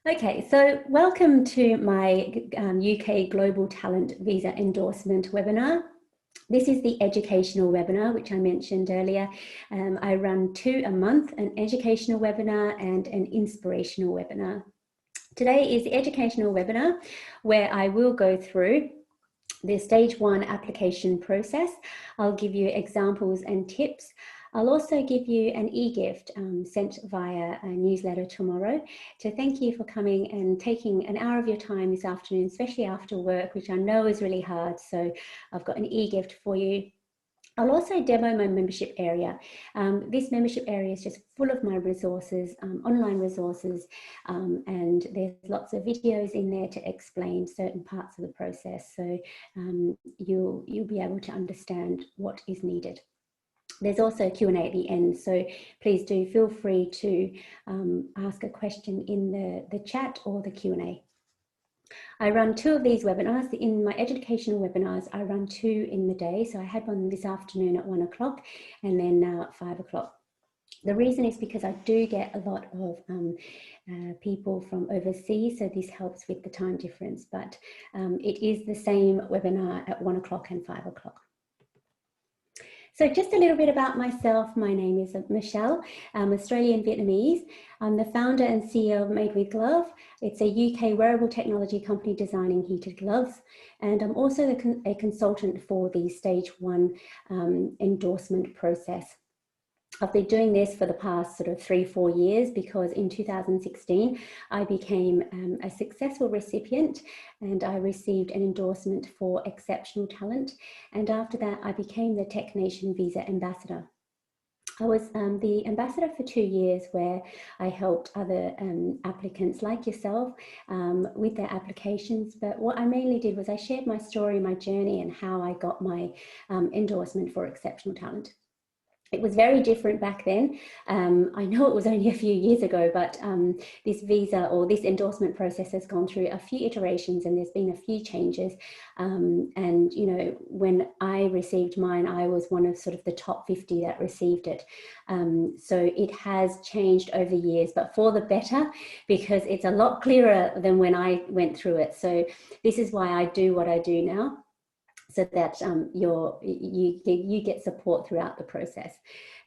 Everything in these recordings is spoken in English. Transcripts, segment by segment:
Okay, so welcome to my UK Global Talent Visa Endorsement webinar. This is the educational webinar, which I mentioned earlier. I run 2 a month, an educational webinar and an inspirational webinar. Today is the educational webinar where I will go through the stage 1 application process. I'll give you examples and tips. I'll also give you an e-gift sent via a newsletter tomorrow to thank you for coming and taking an hour of your time this afternoon, especially after work, which I know is really hard. So I've got an e-gift for you. I'll also demo my membership area. This membership area is just full of my resources, online resources, and there's lots of videos in there to explain certain parts of the process. So you'll be able to understand what is needed. There's also a Q&A at the end, so please do feel free to ask a question in the chat or the Q&A. I run 2 of these webinars. In my educational webinars, I run 2 in the day. So I had one this afternoon at 1 o'clock and then now at 5 o'clock. The reason is because I do get a lot of people from overseas, so this helps with the time difference, but it is the same webinar at 1 o'clock and 5 o'clock. So just a little bit about myself. My name is Michelle. I'm Australian Vietnamese. I'm the founder and CEO of Made with Glove. It's a UK wearable technology company designing heated gloves. And I'm also a consultant for the stage 1 endorsement process. I've been doing this for the past sort of 3-4 years because in 2016 I became a successful recipient and I received an endorsement for exceptional talent, and after that I became the Tech Nation Visa Ambassador. I was the ambassador for 2 years, where I helped other applicants like yourself with their applications, but what I mainly did was I shared my story, my journey, and how I got my endorsement for exceptional talent. It was very different back then. I know it was only a few years ago, but this visa or this endorsement process has gone through a few iterations and there's been a few changes. And, you know, when I received mine, I was one of sort of the top 50 that received it. So it has changed over years, but for the better, because it's a lot clearer than when I went through it. So this is why I do what I do now, so that you get support throughout the process.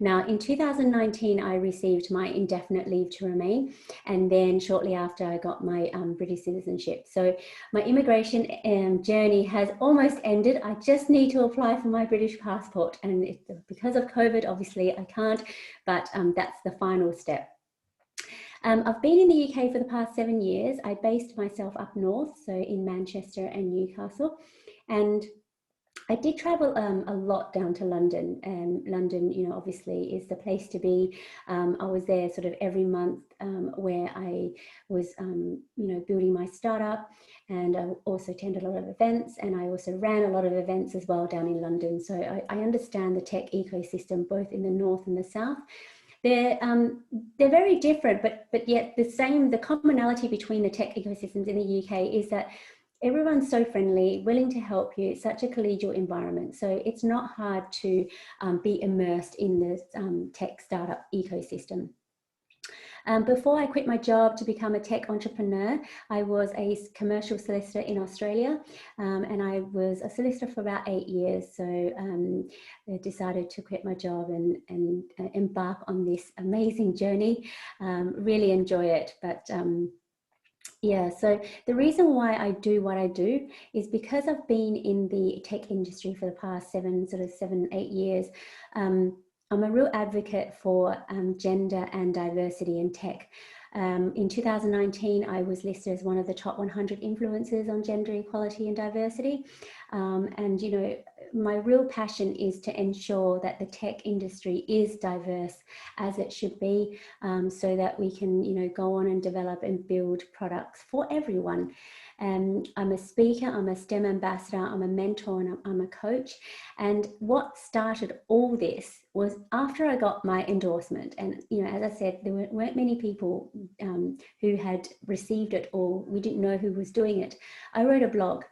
Now, in 2019, I received my indefinite leave to remain, and then shortly after, I got my British citizenship. So my immigration journey has almost ended. I just need to apply for my British passport, and because of COVID, obviously I can't, but that's the final step. I've been in the UK for the past 7 years. I based myself up north, so in Manchester and Newcastle, and I did travel a lot down to London, and London, you know, obviously is the place to be. I was there sort of every month where I was, you know, building my startup, and I also attended a lot of events, and I also ran a lot of events as well down in London. So I understand the tech ecosystem both in the north and the south. They're very different, but yet the same. The commonality between the tech ecosystems in the UK is that everyone's so friendly, willing to help you. It's such a collegial environment. So it's not hard to be immersed in this tech startup ecosystem. Before I quit my job to become a tech entrepreneur, I was a commercial solicitor in Australia, and I was a solicitor for about 8 years. So I decided to quit my job and embark on this amazing journey. Really enjoy it, but yeah, so the reason why I do what I do is because I've been in the tech industry for the past 7, 8 years. I'm a real advocate for gender and diversity in tech. In 2019, I was listed as one of the top 100 influencers on gender equality and diversity. And, you know, my real passion is to ensure that the tech industry is diverse as it should be, so that we can, you know, go on and develop and build products for everyone. And I'm a speaker, I'm a STEM ambassador, I'm a mentor, and I'm a coach. And what started all this was after I got my endorsement. And, you know, as I said, there weren't many people who had received it, or we didn't know who was doing it. I wrote a blog,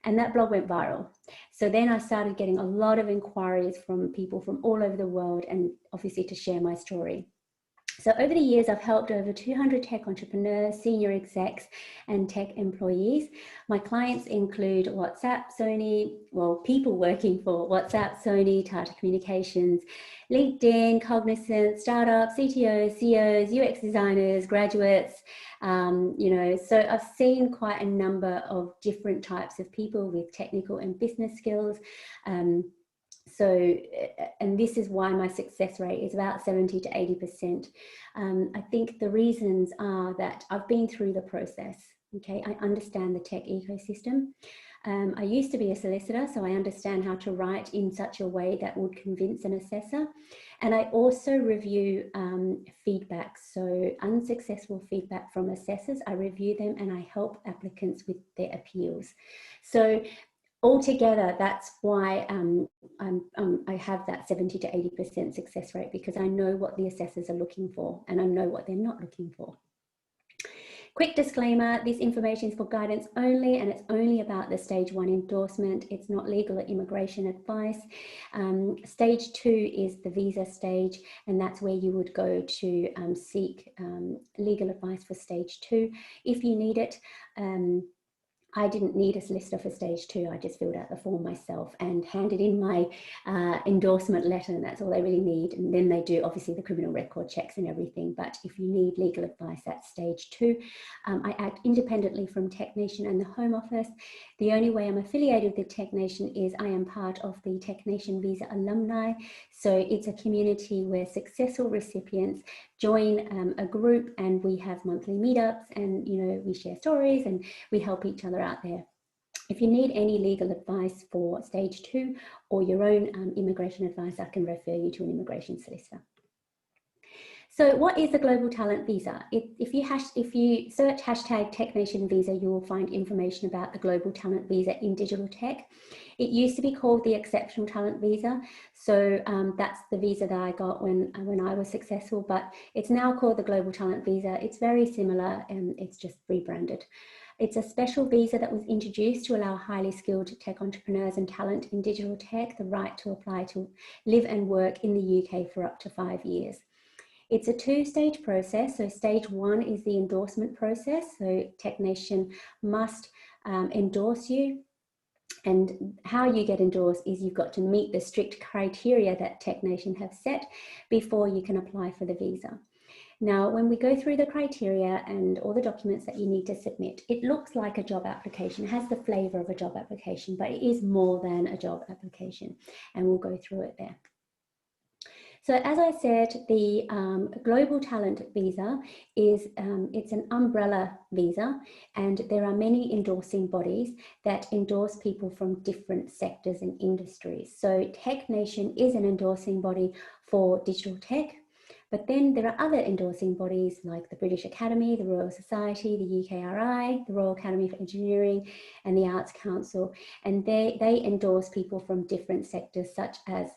and that blog went viral. So then I started getting a lot of inquiries from people from all over the world, and obviously to share my story. So over the years, I've helped over 200 tech entrepreneurs, senior execs, and tech employees. My clients include WhatsApp, Sony, well, people working for WhatsApp, Sony, Tata Communications, LinkedIn, Cognizant, startups, CTOs, CEOs, UX designers, graduates. So I've seen quite a number of different types of people with technical and business skills. And this is why my success rate is about 70 to 80%. I think the reasons are that I've been through the process. Okay, I understand the tech ecosystem. I used to be a solicitor, so I understand how to write in such a way that would convince an assessor. And I also review feedback, so unsuccessful feedback from assessors. I review them and I help applicants with their appeals. So altogether, that's why I have that 70 to 80% success rate, because I know what the assessors are looking for and I know what they're not looking for. Quick disclaimer, this information is for guidance only and it's only about the stage 1 endorsement. It's not legal or immigration advice. Stage 2 is the visa stage, and that's where you would go to seek legal advice for stage 2 if you need it. I didn't need a solicitor for stage 2. I just filled out the form myself and handed in my endorsement letter, and that's all they really need. And then they do obviously the criminal record checks and everything. But if you need legal advice, that's stage 2. I act independently from TechNation and the Home Office. The only way I'm affiliated with TechNation is I am part of the TechNation Visa alumni. So it's a community where successful recipients join a group, and we have monthly meetups, and we share stories and we help each other out there. If you need any legal advice for stage 2 or your own immigration advice, I can refer you to an immigration solicitor. So what is the Global Talent Visa? If you search hashtag TechNation Visa, you will find information about the Global Talent Visa in digital tech. It used to be called the Exceptional Talent Visa. So that's the visa that I got when I was successful, but it's now called the Global Talent Visa. It's very similar, and it's just rebranded. It's a special visa that was introduced to allow highly skilled tech entrepreneurs and talent in digital tech the right to apply to live and work in the UK for up to 5 years. It's a 2-stage process. So stage 1 is the endorsement process. So TechNation must endorse you. And how you get endorsed is you've got to meet the strict criteria that TechNation have set before you can apply for the visa. Now, when we go through the criteria and all the documents that you need to submit, it looks like a job application. It has the flavor of a job application, but it is more than a job application. And we'll go through it there. So as I said, the Global Talent Visa is it's an umbrella visa, and there are many endorsing bodies that endorse people from different sectors and industries. So TechNation is an endorsing body for digital tech, but then there are other endorsing bodies like the British Academy, the Royal Society, the UKRI, the Royal Academy for Engineering, and the Arts Council, and they endorse people from different sectors such as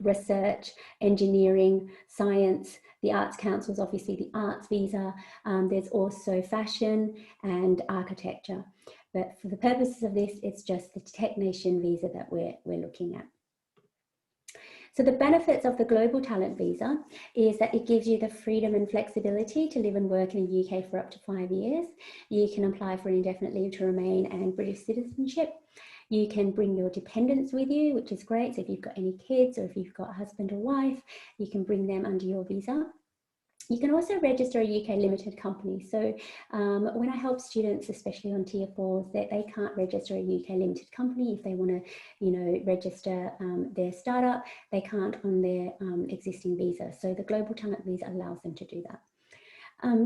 research, engineering, science. The Arts Council is obviously the arts visa. There's also fashion and architecture. But for the purposes of this, it's just the TechNation visa that we're looking at. So the benefits of the Global Talent Visa is that it gives you the freedom and flexibility to live and work in the UK for up to 5 years. You can apply for an indefinite leave to remain and British citizenship. You can bring your dependents with you, which is great. So if you've got any kids or if you've got a husband or wife, you can bring them under your visa. You can also register a UK limited company. So when I help students, especially on tier 4s, that they can't register a UK limited company if they want to, register their startup, they can't on their existing visa. So the Global Talent Visa allows them to do that.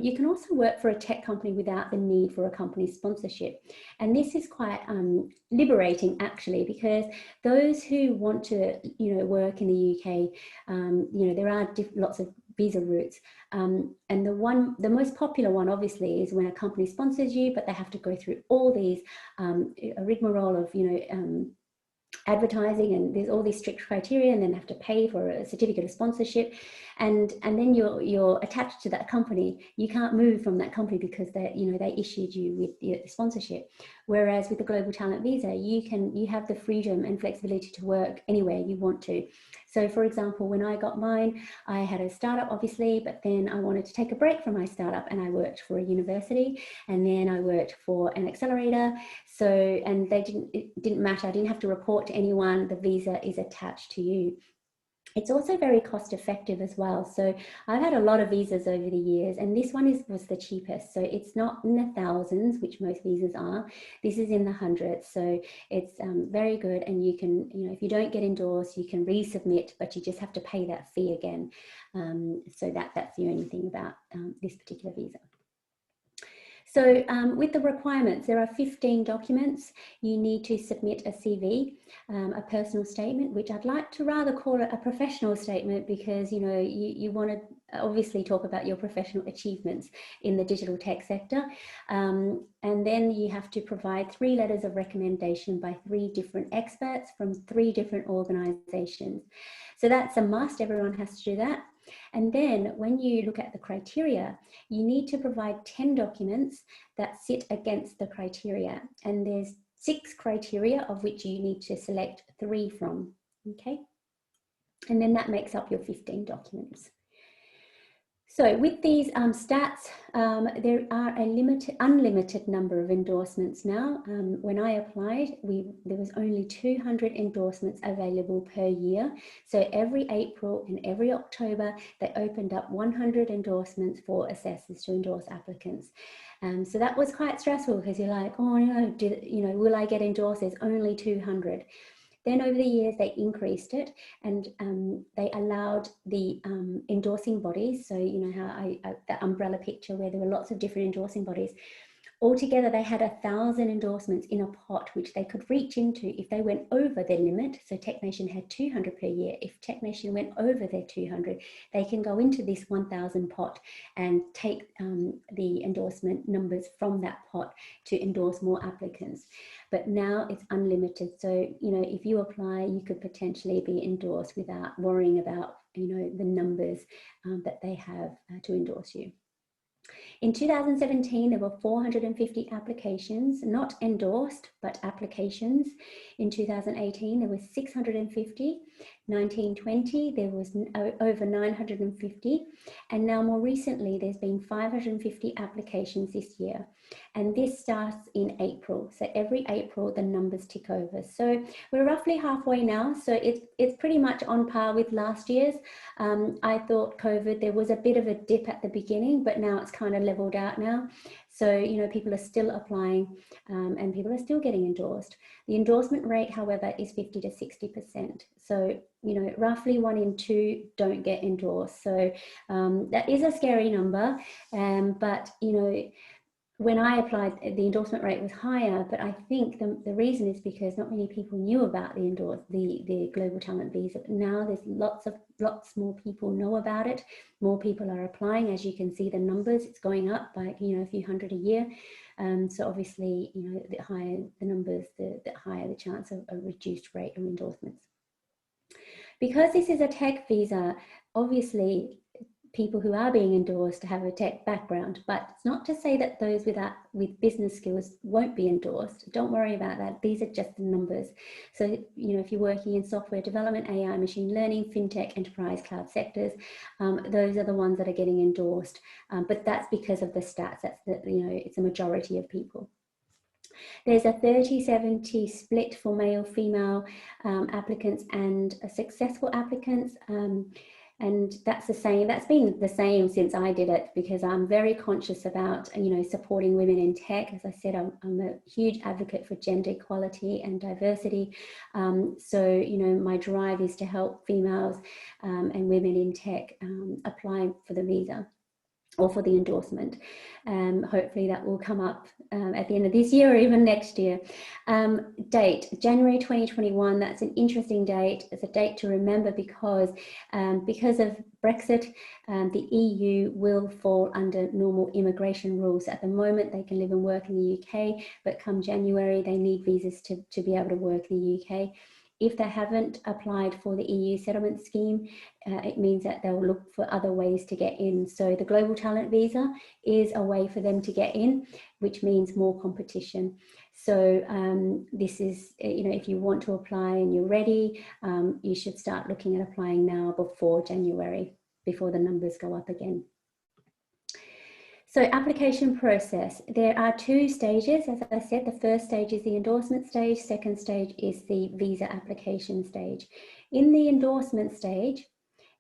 You can also work for a tech company without the need for a company sponsorship. And this is quite liberating, actually, because those who want to, work in the UK, there are lots of visa routes. And the most popular one, obviously, is when a company sponsors you, but they have to go through all these rigmarole of, advertising, and there's all these strict criteria, and then have to pay for a certificate of sponsorship, and then you're attached to that company. You can't move from that company because they issued you with the sponsorship. Whereas with the Global Talent Visa, you have the freedom and flexibility to work anywhere you want to. So for example, when I got mine, I had a startup obviously, but then I wanted to take a break from my startup, and I worked for a university, and then I worked for an accelerator. So, and it didn't matter. I didn't have to report to anyone. The visa is attached to you. It's also very cost effective as well. So I've had a lot of visas over the years, and this one was the cheapest. So it's not in the thousands, which most visas are. This is in the hundreds. So it's very good. And you can, if you don't get endorsed, you can resubmit, but you just have to pay that fee again. So that's the only thing about this particular visa. So with the requirements, there are 15 documents. You need to submit a CV, a personal statement, which I'd like to rather call it a professional statement, because you want to obviously talk about your professional achievements in the digital tech sector. And then you have to provide 3 letters of recommendation by 3 different experts from 3 different organizations. So that's a must. Everyone has to do that. And then when you look at the criteria, you need to provide 10 documents that sit against the criteria. And there's 6 criteria, of which you need to select 3 from, okay? And then that makes up your 15 documents. So with these stats, there are unlimited number of endorsements now. When I applied, there was only 200 endorsements available per year. So every April and every October, they opened up 100 endorsements for assessors to endorse applicants. So that was quite stressful, because you're like, oh no, will I get endorsed? There's only 200. Then over the years, they increased it, and they allowed the endorsing bodies. So how that umbrella picture where there were lots of different endorsing bodies. Altogether, they had 1,000 endorsements in a pot, which they could reach into if they went over their limit. So TechNation had 200 per year. If TechNation went over their 200, they can go into this 1,000 pot and take the endorsement numbers from that pot to endorse more applicants. But now it's unlimited. So, if you apply, you could potentially be endorsed without worrying about, the numbers that they have to endorse you. In 2017, there were 450 applications, not endorsed, but applications. In 2018, there was 650. 1920, there was over 950. And now more recently, there's been 550 applications this year. And this starts in April. So every April, the numbers tick over. So we're roughly halfway now. So it's pretty much on par with last year's. I thought COVID, there was a bit of a dip at the beginning, but now it's kind of leveled out now. So, people are still applying and people are still getting endorsed. The endorsement rate, however, is 50 to 60%. So, roughly 1 in 2 don't get endorsed. So that is a scary number. But, when I applied, the endorsement rate was higher, but I think the reason is because not many people knew about the Global Talent Visa. But now there's lots more people know about it. More people are applying. As you can see, the numbers, it's going up by a few hundred a year. So obviously, the higher the numbers, the higher the chance of a reduced rate of endorsements. Because this is a tech visa, obviously, people who are being endorsed have a tech background, but it's not to say that those with business skills won't be endorsed. Don't worry about that. These are just the numbers. So, if you're working in software development, AI, machine learning, fintech, enterprise, cloud sectors, those are the ones that are getting endorsed. But that's because of the stats. It's a majority of people. There's a 30-70 split for male, female applicants and successful applicants. And that's the same. That's been the same since I did it, because I'm very conscious about, supporting women in tech. As I said, I'm a huge advocate for gender equality and diversity. So, my drive is to help females and women in tech apply for the visa or for the endorsement. Hopefully that will come up at the end of this year or even next year. Date, January 2021, that's an interesting date. It's a date to remember because of Brexit, the EU will fall under normal immigration rules. At the moment, they can live and work in the UK, but come January, they need visas to be able to work in the UK. If they haven't applied for the EU settlement scheme, it means that they'll look for other ways to get in. So the Global Talent Visa is a way for them to get in, which means more competition. So this is, if you want to apply and you're ready, you should start looking at applying now before January, before the numbers go up again. So application process, there are 2 stages. As I said, the first stage is the endorsement stage, second stage is the visa application stage. In the endorsement stage,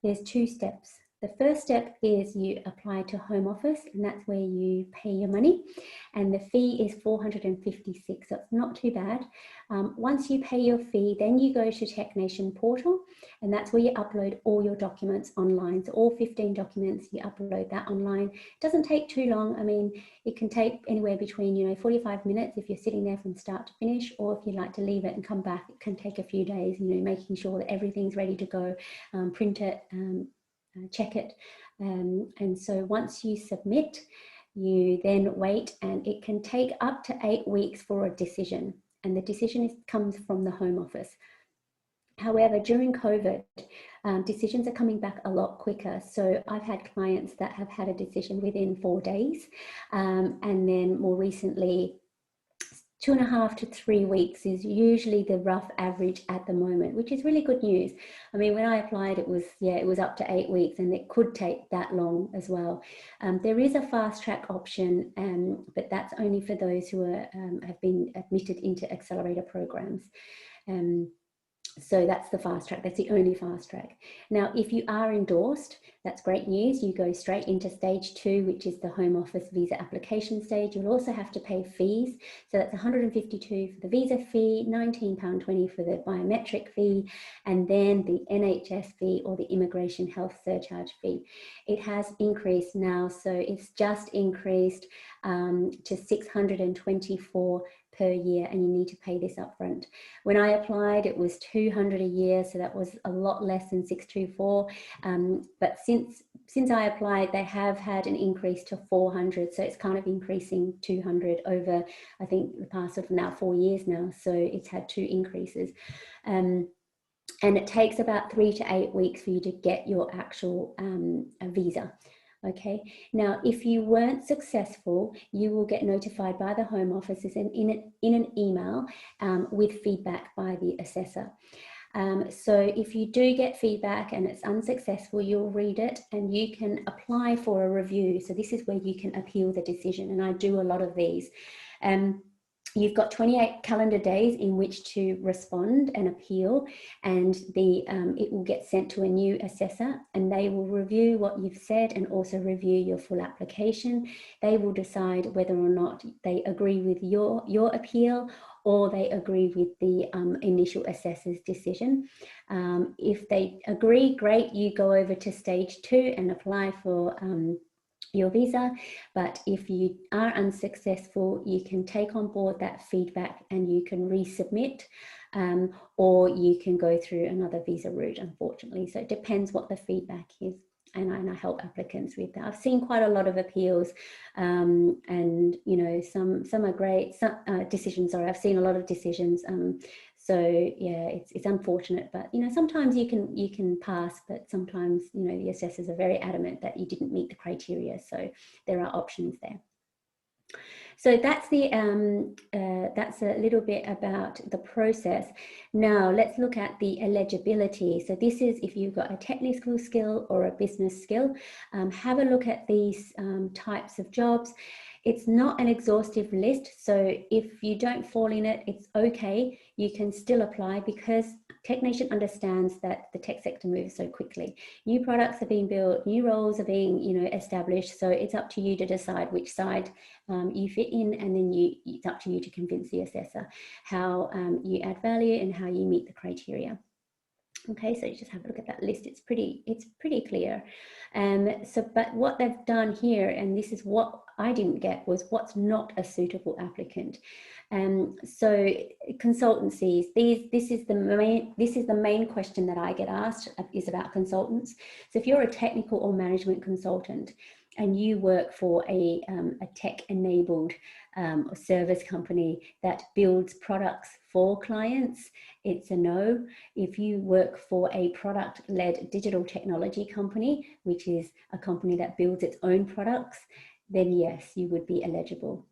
there's 2 steps. The first step is you apply to Home Office, and that's where you pay your money, and the fee is $456, so it's not too bad. Once you pay your fee, then you go to TechNation portal, and that's where you upload all your documents online. So all 15 documents, you upload that online. It doesn't take too long. I mean, it can take anywhere between 45 minutes if you're sitting there from start to finish, or if you like to leave it and come back, it can take a few days, making sure that everything's ready to go, print it, check it, and so once you submit, you then wait, and it can take up to 8 weeks for a decision, and the decision comes from the Home Office. However, during COVID, decisions are coming back a lot quicker. So I've had clients that have had a decision within 4 days, and then more recently, 2.5 to 3 weeks is usually the rough average at the moment, which is really good news. I mean, when I applied, it was up to 8 weeks, and it could take that long as well. There is a fast track option, but that's only for those who have been admitted into accelerator programs. So that's the fast track. That's the only fast track. Now, if you are endorsed, that's great news. You go straight into stage 2, which is the Home Office visa application stage. You'll also have to pay fees. So that's $152 for the visa fee, £19.20 for the biometric fee, and then the NHS fee, or the immigration health surcharge fee. It has increased now, so it's just increased to $624 per year, and you need to pay this upfront. When I applied, it was $200 a year, so that was a lot less than $624. But since I applied, they have had an increase to $400, so it's kind of increasing $200 over, I think, the past of now 4 years now. So it's had 2 increases. And it takes about 3 to 8 weeks for you to get your actual visa. Okay, now if you weren't successful, you will get notified by the Home Office in an email with feedback by the assessor. So if you do get feedback and it's unsuccessful, you'll read it and you can apply for a review. So this is where you can appeal the decision, and I do a lot of these. You've got 28 calendar days in which to respond and appeal, and it will get sent to a new assessor, and they will review what you've said and also review your full application. They will decide whether or not they agree with your appeal, or they agree with the initial assessor's decision. If they agree, great, you go over to stage 2 and apply for your visa. But if you are unsuccessful, you can take on board that feedback and you can resubmit, or you can go through another visa route, unfortunately. So it depends what the feedback is, and I help applicants with that. I've seen quite a lot of appeals, and some are great. Some decisions, sorry, I've seen a lot of decisions. So yeah, it's unfortunate, but sometimes you can pass, but sometimes the assessors are very adamant that you didn't meet the criteria. So there are options there. So that's that's a little bit about the process. Now let's look at the eligibility. So this is if you've got a technical skill or a business skill. Have a look at these types of jobs. It's not an exhaustive list, so if you don't fall in it, it's okay. You can still apply, because TechNation understands that the tech sector moves so quickly. New products are being built, new roles are being established, so it's up to you to decide which side you fit in, and then it's up to you to convince the assessor how you add value and how you meet the criteria. Okay, so you just have a look at that list. It's pretty clear. But what they've done here, and this is what I didn't get, was what's not a suitable applicant. So consultancies, this is the main question that I get asked, is about consultants. So if you're a technical or management consultant, and you work for a tech-enabled service company that builds products for clients, it's a no. If you work for a product-led digital technology company, which is a company that builds its own products, then yes, you would be eligible.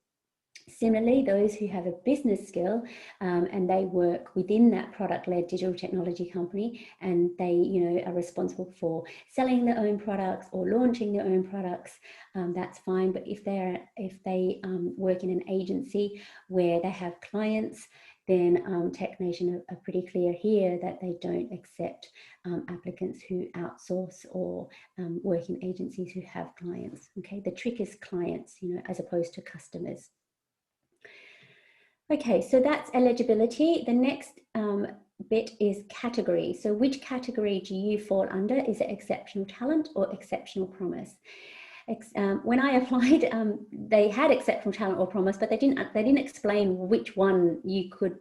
Similarly, those who have a business skill and they work within that product-led digital technology company, and they, you know, are responsible for selling their own products or launching their own products, that's fine. But if they work in an agency where they have clients, then Tech Nation are pretty clear here that they don't accept applicants who outsource or work in agencies who have clients. Okay, the trick is clients, you know, as opposed to customers. Okay, so that's eligibility. The next bit is category. So which category do you fall under? Is it exceptional talent or exceptional promise? When I applied, they had exceptional talent or promise, but they didn't explain which one you could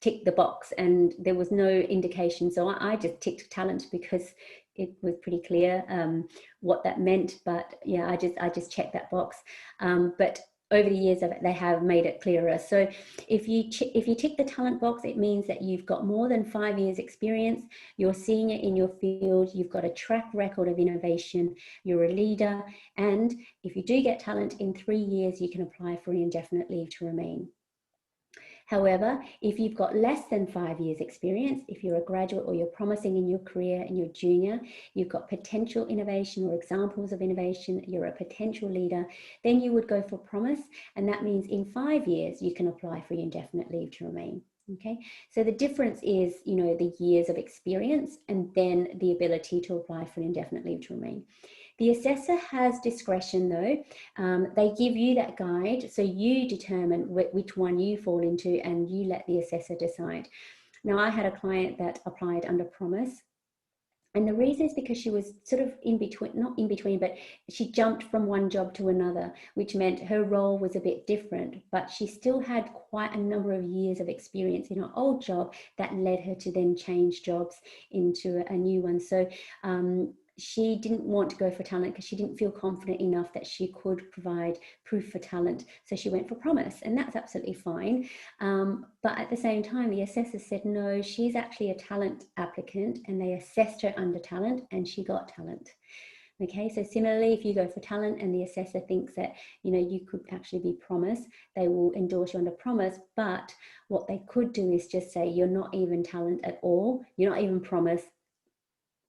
tick the box, and there was no indication. So I just ticked talent because it was pretty clear what that meant. But yeah, I just checked that box. But over the years, they have made it clearer. So if you tick the talent box, it means that you've got more than 5 years experience, you're senior in your field, you've got a track record of innovation, you're a leader, and if you do get talent, in 3 years, you can apply for an indefinite leave to remain. However, if you've got less than 5 years experience, if you're a graduate or you're promising in your career and you're junior, you've got potential innovation or examples of innovation, you're a potential leader, then you would go for promise. And that means in 5 years, you can apply for indefinite leave to remain. Okay, so the difference is, you know, the years of experience and then the ability to apply for an indefinite leave to remain. The assessor has discretion though. They give you that guide, so you determine which one you fall into and you let the assessor decide. Now, I had a client that applied under promise, and the reason is because she was sort of in between, not in between, but she jumped from one job to another, which meant her role was a bit different, but she still had quite a number of years of experience in her old job that led her to then change jobs into a new one. So she didn't want to go for talent because she didn't feel confident enough that she could provide proof for talent. So she went for promise, and that's absolutely fine. But at the same time, the assessor said, no, she's actually a talent applicant, and they assessed her under talent and she got talent. Okay, so similarly, if you go for talent and the assessor thinks that, you know, you could actually be promise, they will endorse you under promise. But what they could do is just say, you're not even talent at all, you're not even promise,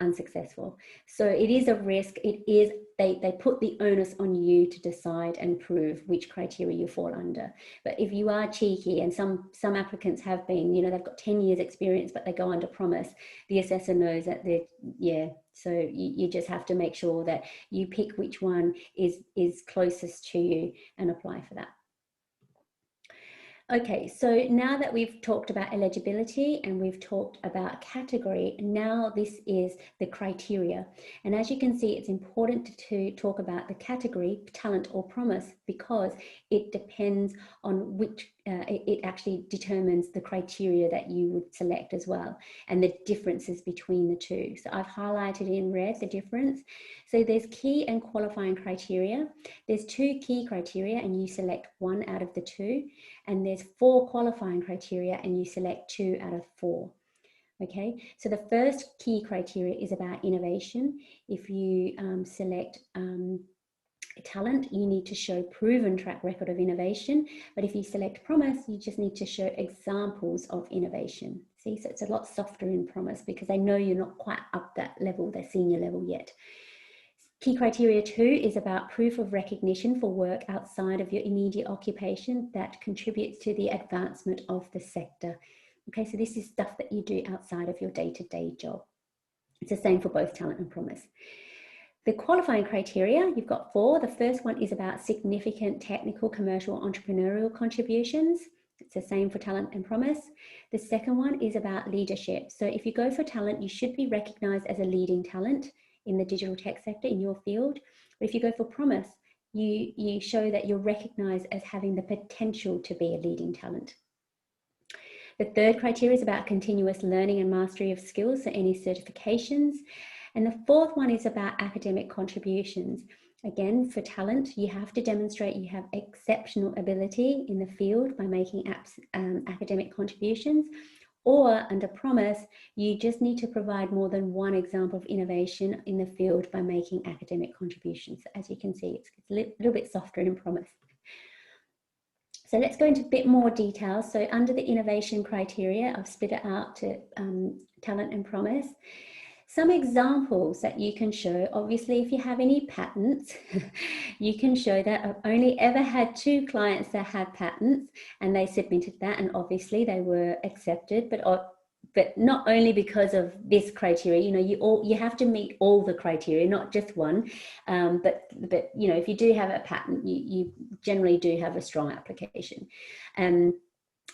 unsuccessful. So it is a risk. It is, they put the onus on you to decide and prove which criteria you fall under. But if you are cheeky, and some applicants have been, you know, they've got 10 years experience, but they go under promise, the assessor knows that they're, yeah, so you just have to make sure that you pick which one is closest to you and apply for that. Okay, so now that we've talked about eligibility and we've talked about category, now this is the criteria. And as you can see, it's important to talk about the category, talent or promise, because it depends on which, it actually determines the criteria that you would select as well, and the differences between the two. So I've highlighted in red the difference. So there's key and qualifying criteria. There's 2 key criteria and you select 1 out of the 2. And there's 4 qualifying criteria and you select 2 out of 4. Okay, so the first key criteria is about innovation. If you select talent, you need to show proven track record of innovation. But if you select promise, you just need to show examples of innovation. See, so it's a lot softer in promise because they know you're not quite up that level, that senior level yet. Key criteria 2 is about proof of recognition for work outside of your immediate occupation that contributes to the advancement of the sector. Okay, so this is stuff that you do outside of your day-to-day job. It's the same for both talent and promise. The qualifying criteria, you've got 4. The first one is about significant technical, commercial, entrepreneurial contributions. It's the same for talent and promise. The second one is about leadership. So if you go for talent, you should be recognized as a leading talent in the digital tech sector in your field. But if you go for promise, you show that you're recognized as having the potential to be a leading talent. The third criteria is about continuous learning and mastery of skills, so any certifications. And the fourth one is about academic contributions. Again, for talent, you have to demonstrate you have exceptional ability in the field by making academic contributions, or under promise, you just need to provide more than one example of innovation in the field by making academic contributions. As you can see, it's a little bit softer in promise. So let's go into a bit more detail. So under the innovation criteria, I've split it out to talent and promise. Some examples that you can show, obviously, if you have any patents, you can show that. I've only ever had 2 clients that had patents and they submitted that, and obviously they were accepted, but not only because of this criteria. You know, you have to meet all the criteria, not just one. But you know, if you do have a patent, you generally do have a strong application.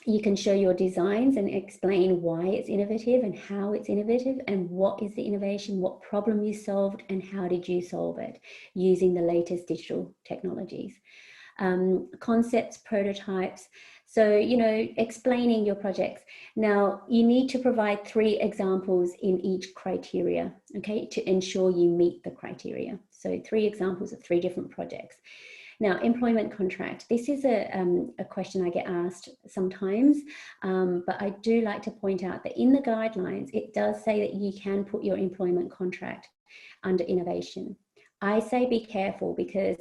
You can show your designs and explain why it's innovative and how it's innovative and what is the innovation, what problem you solved, and how did you solve it using the latest digital technologies. Concepts, prototypes. So, you know, explaining your projects. Now, you need to provide 3 examples in each criteria, okay, to ensure you meet the criteria. So 3 examples of 3 different projects. Now, employment contract. This is a question I get asked sometimes, but I do like to point out that in the guidelines, it does say that you can put your employment contract under innovation. I say be careful, because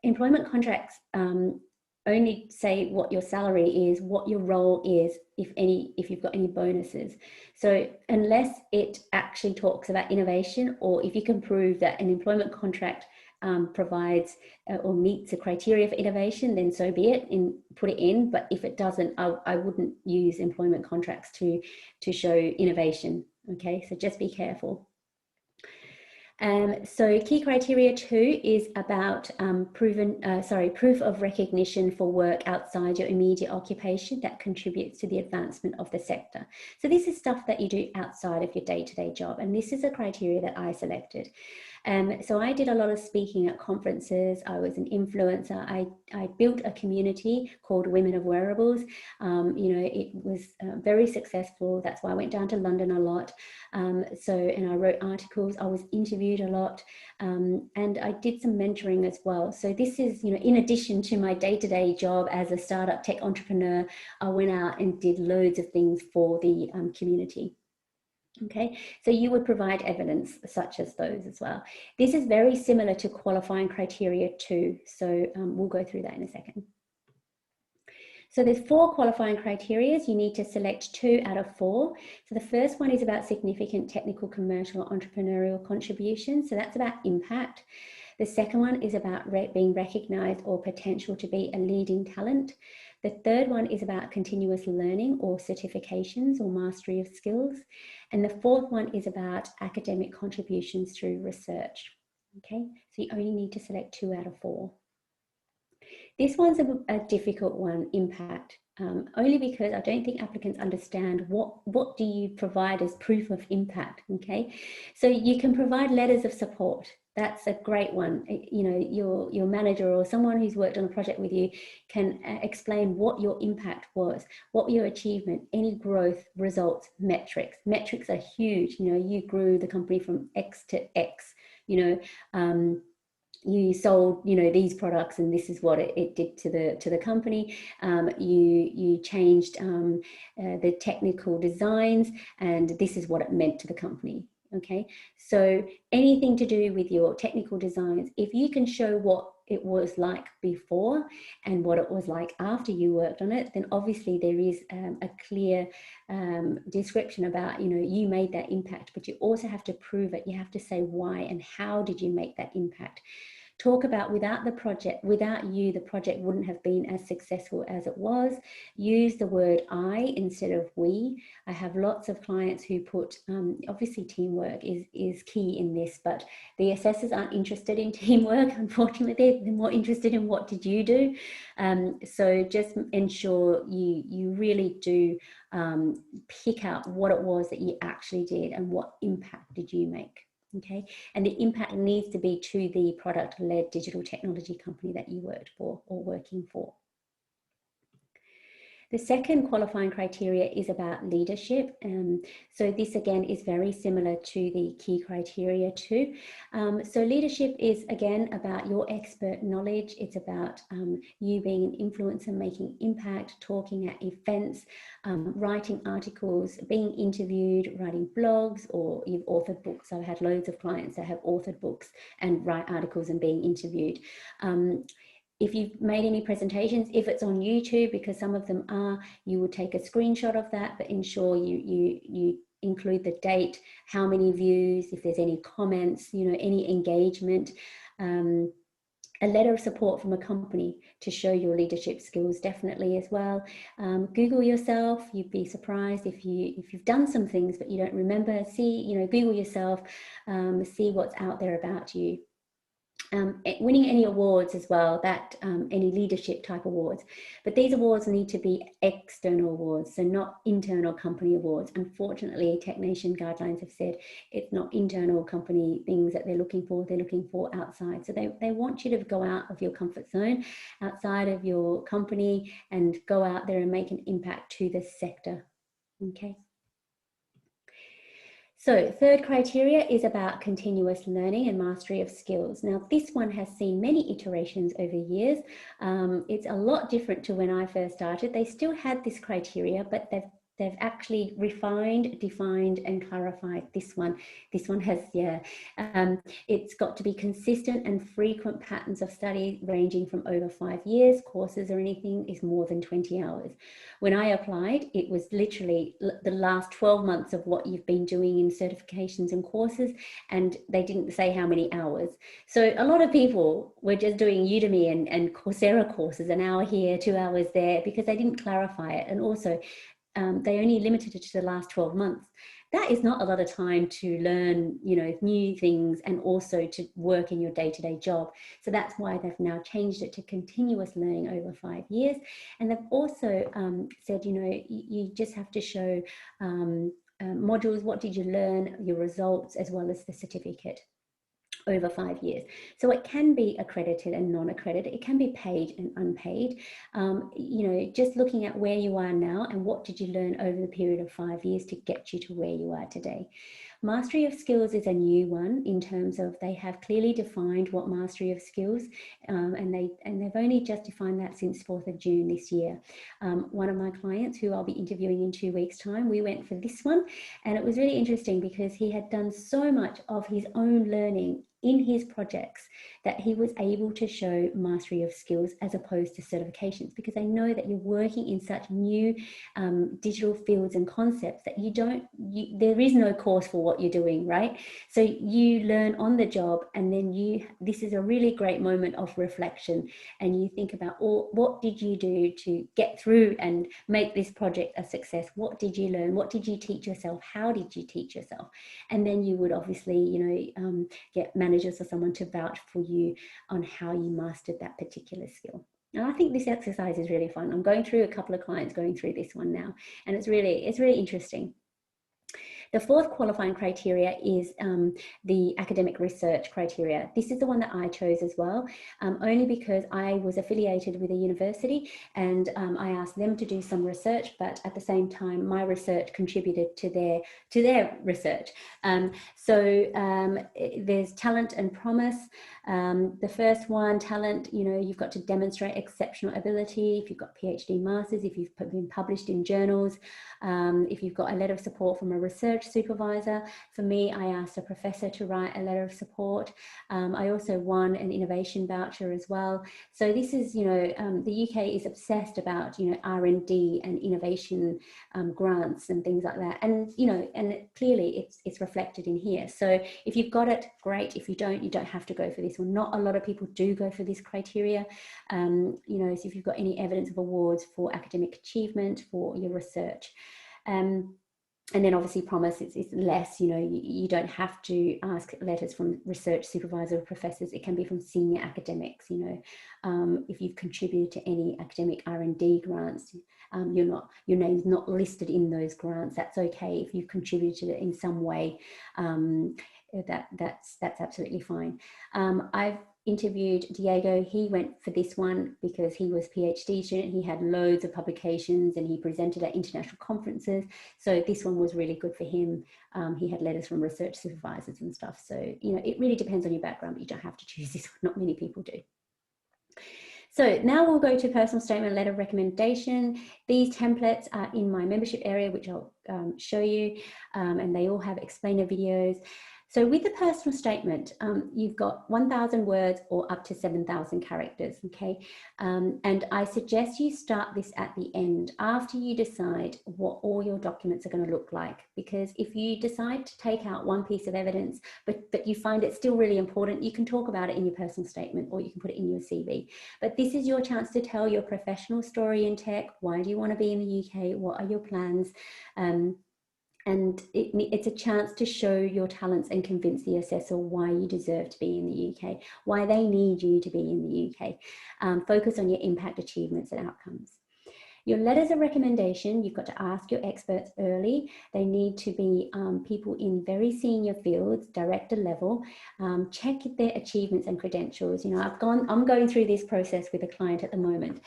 employment contracts only say what your salary is, what your role is, if you've got any bonuses. So unless it actually talks about innovation, or if you can prove that an employment contract provides or meets the criteria for innovation, then so be it, and put it in. But if it doesn't, I wouldn't use employment contracts to show innovation. Okay, so just be careful. So key criteria 2 is about proof of recognition for work outside your immediate occupation that contributes to the advancement of the sector. So this is stuff that you do outside of your day-to-day job, and this is a criteria that I selected. So I did a lot of speaking at conferences. I was an influencer. I built a community called Women of Wearables. You know, it was very successful. That's why I went down to London a lot. And I wrote articles. I was interviewed a lot, and I did some mentoring as well. So this is, you know, in addition to my day-to-day job as a startup tech entrepreneur, I went out and did loads of things for the community. Okay, so you would provide evidence such as those as well. This is very similar to qualifying criteria 2. So we'll go through that in a second. So there's 4 qualifying criteria. You need to select 2 out of 4. So the first one is about significant technical, commercial, entrepreneurial contributions. So that's about impact. The second one is about being recognized or potential to be a leading talent. The third one is about continuous learning or certifications or mastery of skills. And the fourth one is about academic contributions through research. Okay, so you only need to select 2 out of 4. This one's a difficult one, impact, only because I don't think applicants understand what do you provide as proof of impact, okay? So you can provide letters of support. That's a great one. You know, your manager or someone who's worked on a project with you can explain what your impact was, what your achievement, any growth, results, metrics. Metrics are huge. You know, you grew the company from X to X, you know, you sold, you know, these products, and this is what it did to the company. You changed the technical designs, and this is what it meant to the company. Okay, so anything to do with your technical designs, if you can show what it was like before and what it was like after you worked on it, then obviously there is a clear description about, you know, you made that impact, but you also have to prove it. You have to say why and how did you make that impact. Talk about without you, the project wouldn't have been as successful as it was. Use the word I instead of we. I have lots of clients who put, obviously teamwork is key in this, but the assessors aren't interested in teamwork, unfortunately. They're more interested in what did you do. So just ensure you really do pick out what it was that you actually did and what impact did you make. Okay, and the impact needs to be to the product-led digital technology company that you worked for or working for. The second qualifying criteria is about leadership. So this again is very similar to the key criteria too. So leadership is again about your expert knowledge. It's about you being an influencer, making impact, talking at events, writing articles, being interviewed, writing blogs, or you've authored books. I've had loads of clients that have authored books and write articles and being interviewed. If you've made any presentations, if it's on YouTube, because some of them are, you would take a screenshot of that, but ensure you include the date, how many views, if there's any comments, any engagement, a letter of support from a company to show your leadership skills definitely as well. Google yourself. You'd be surprised if you've done some things but you don't remember. Google yourself, see what's out there about you. Winning any awards as well, any leadership type awards, but these awards need to be external awards, so not internal company awards. Unfortunately, Technation guidelines have said it's not internal company things that they're looking for outside. So they want you to go out of your comfort zone, outside of your company, and go out there and make an impact to the sector. Okay. So third criteria is about continuous learning and mastery of skills. Now, this one has seen many iterations over years. It's a lot different to when I first started. They still had this criteria, but they've actually refined, defined, and clarified this one. This one has, it's got to be consistent and frequent patterns of study ranging from over 5 years. Courses or anything is more than 20 hours. When I applied, it was literally the last 12 months of what you've been doing in certifications and courses, and they didn't say how many hours. So a lot of people were just doing Udemy and Coursera courses, an hour here, 2 hours there, because they didn't clarify it. And also, they only limited it to the last 12 months. That is not a lot of time to learn, new things and also to work in your day-to-day job. So that's why they've now changed it to continuous learning over 5 years. And they've also said, you just have to show modules, what did you learn, your results, as well as the certificate over 5 years. So it can be accredited and non-accredited. It can be paid and unpaid. Just looking at where you are now and what did you learn over the period of 5 years to get you to where you are today. Mastery of skills is a new one in terms of they have clearly defined what mastery of skills, and they've only just defined that since 4th of June this year. One of my clients who I'll be interviewing in 2 weeks' time, we went for this one, and it was really interesting because he had done so much of his own learning in his projects that he was able to show mastery of skills as opposed to certifications, because I know that you're working in such new digital fields and concepts that there is no course for what you're doing, right? So you learn on the job, and then this is a really great moment of reflection, and you think about what did you do to get through and make this project a success? What did you learn? What did you teach yourself? How did you teach yourself? And then you would obviously, get managers or someone to vouch for you on how you mastered that particular skill. And I think this exercise is really fun. I'm going through a couple of clients going through this one now, and it's really interesting. The fourth qualifying criteria is the academic research criteria. This is the one that I chose as well, only because I was affiliated with a university, and I asked them to do some research, but at the same time, my research contributed to their research. There's talent and promise. The first one, talent, you've got to demonstrate exceptional ability. If you've got PhD, masters, if you've been published in journals, if you've got a letter of support from a research supervisor. For me, I asked a professor to write a letter of support. I also won an innovation voucher as well. So this is, the UK is obsessed about, R&D and innovation grants and things like that. And, clearly it's reflected in here. So if you've got it, great. If you don't have to go for this one. Not a lot of people do go for this criteria. So if you've got any evidence of awards for academic achievement for your research. And then obviously promise is less, you don't have to ask letters from research supervisor or professors. It can be from senior academics, if you've contributed to any academic R&D grants, your name's not listed in those grants. That's okay. If you've contributed in some way, that's absolutely fine. interviewed Diego. He went for this one because he was a PhD student. He had loads of publications and he presented at international conferences. So this one was really good for him. He had letters from research supervisors and stuff. So, you know, it really depends on your background, but you don't have to choose this one. Not many people do. So now we'll go to personal statement, letter of recommendation. These templates are in my membership area, which I'll show you, and they all have explainer videos. So with the personal statement, you've got 1,000 words or up to 7,000 characters, okay? And I suggest you start this at the end, after you decide what all your documents are going to look like. Because if you decide to take out one piece of evidence, but you find it still really important, you can talk about it in your personal statement or you can put it in your CV. But this is your chance to tell your professional story in tech. Why do you want to be in the UK? What are your plans? And it's a chance to show your talents and convince the assessor why you deserve to be in the UK, why they need you to be in the UK. Focus on your impact, achievements and outcomes. Your letters of recommendation, you've got to ask your experts early. They need to be people in very senior fields, director level. Check their achievements and credentials. You know, I'm going through this process with a client at the moment.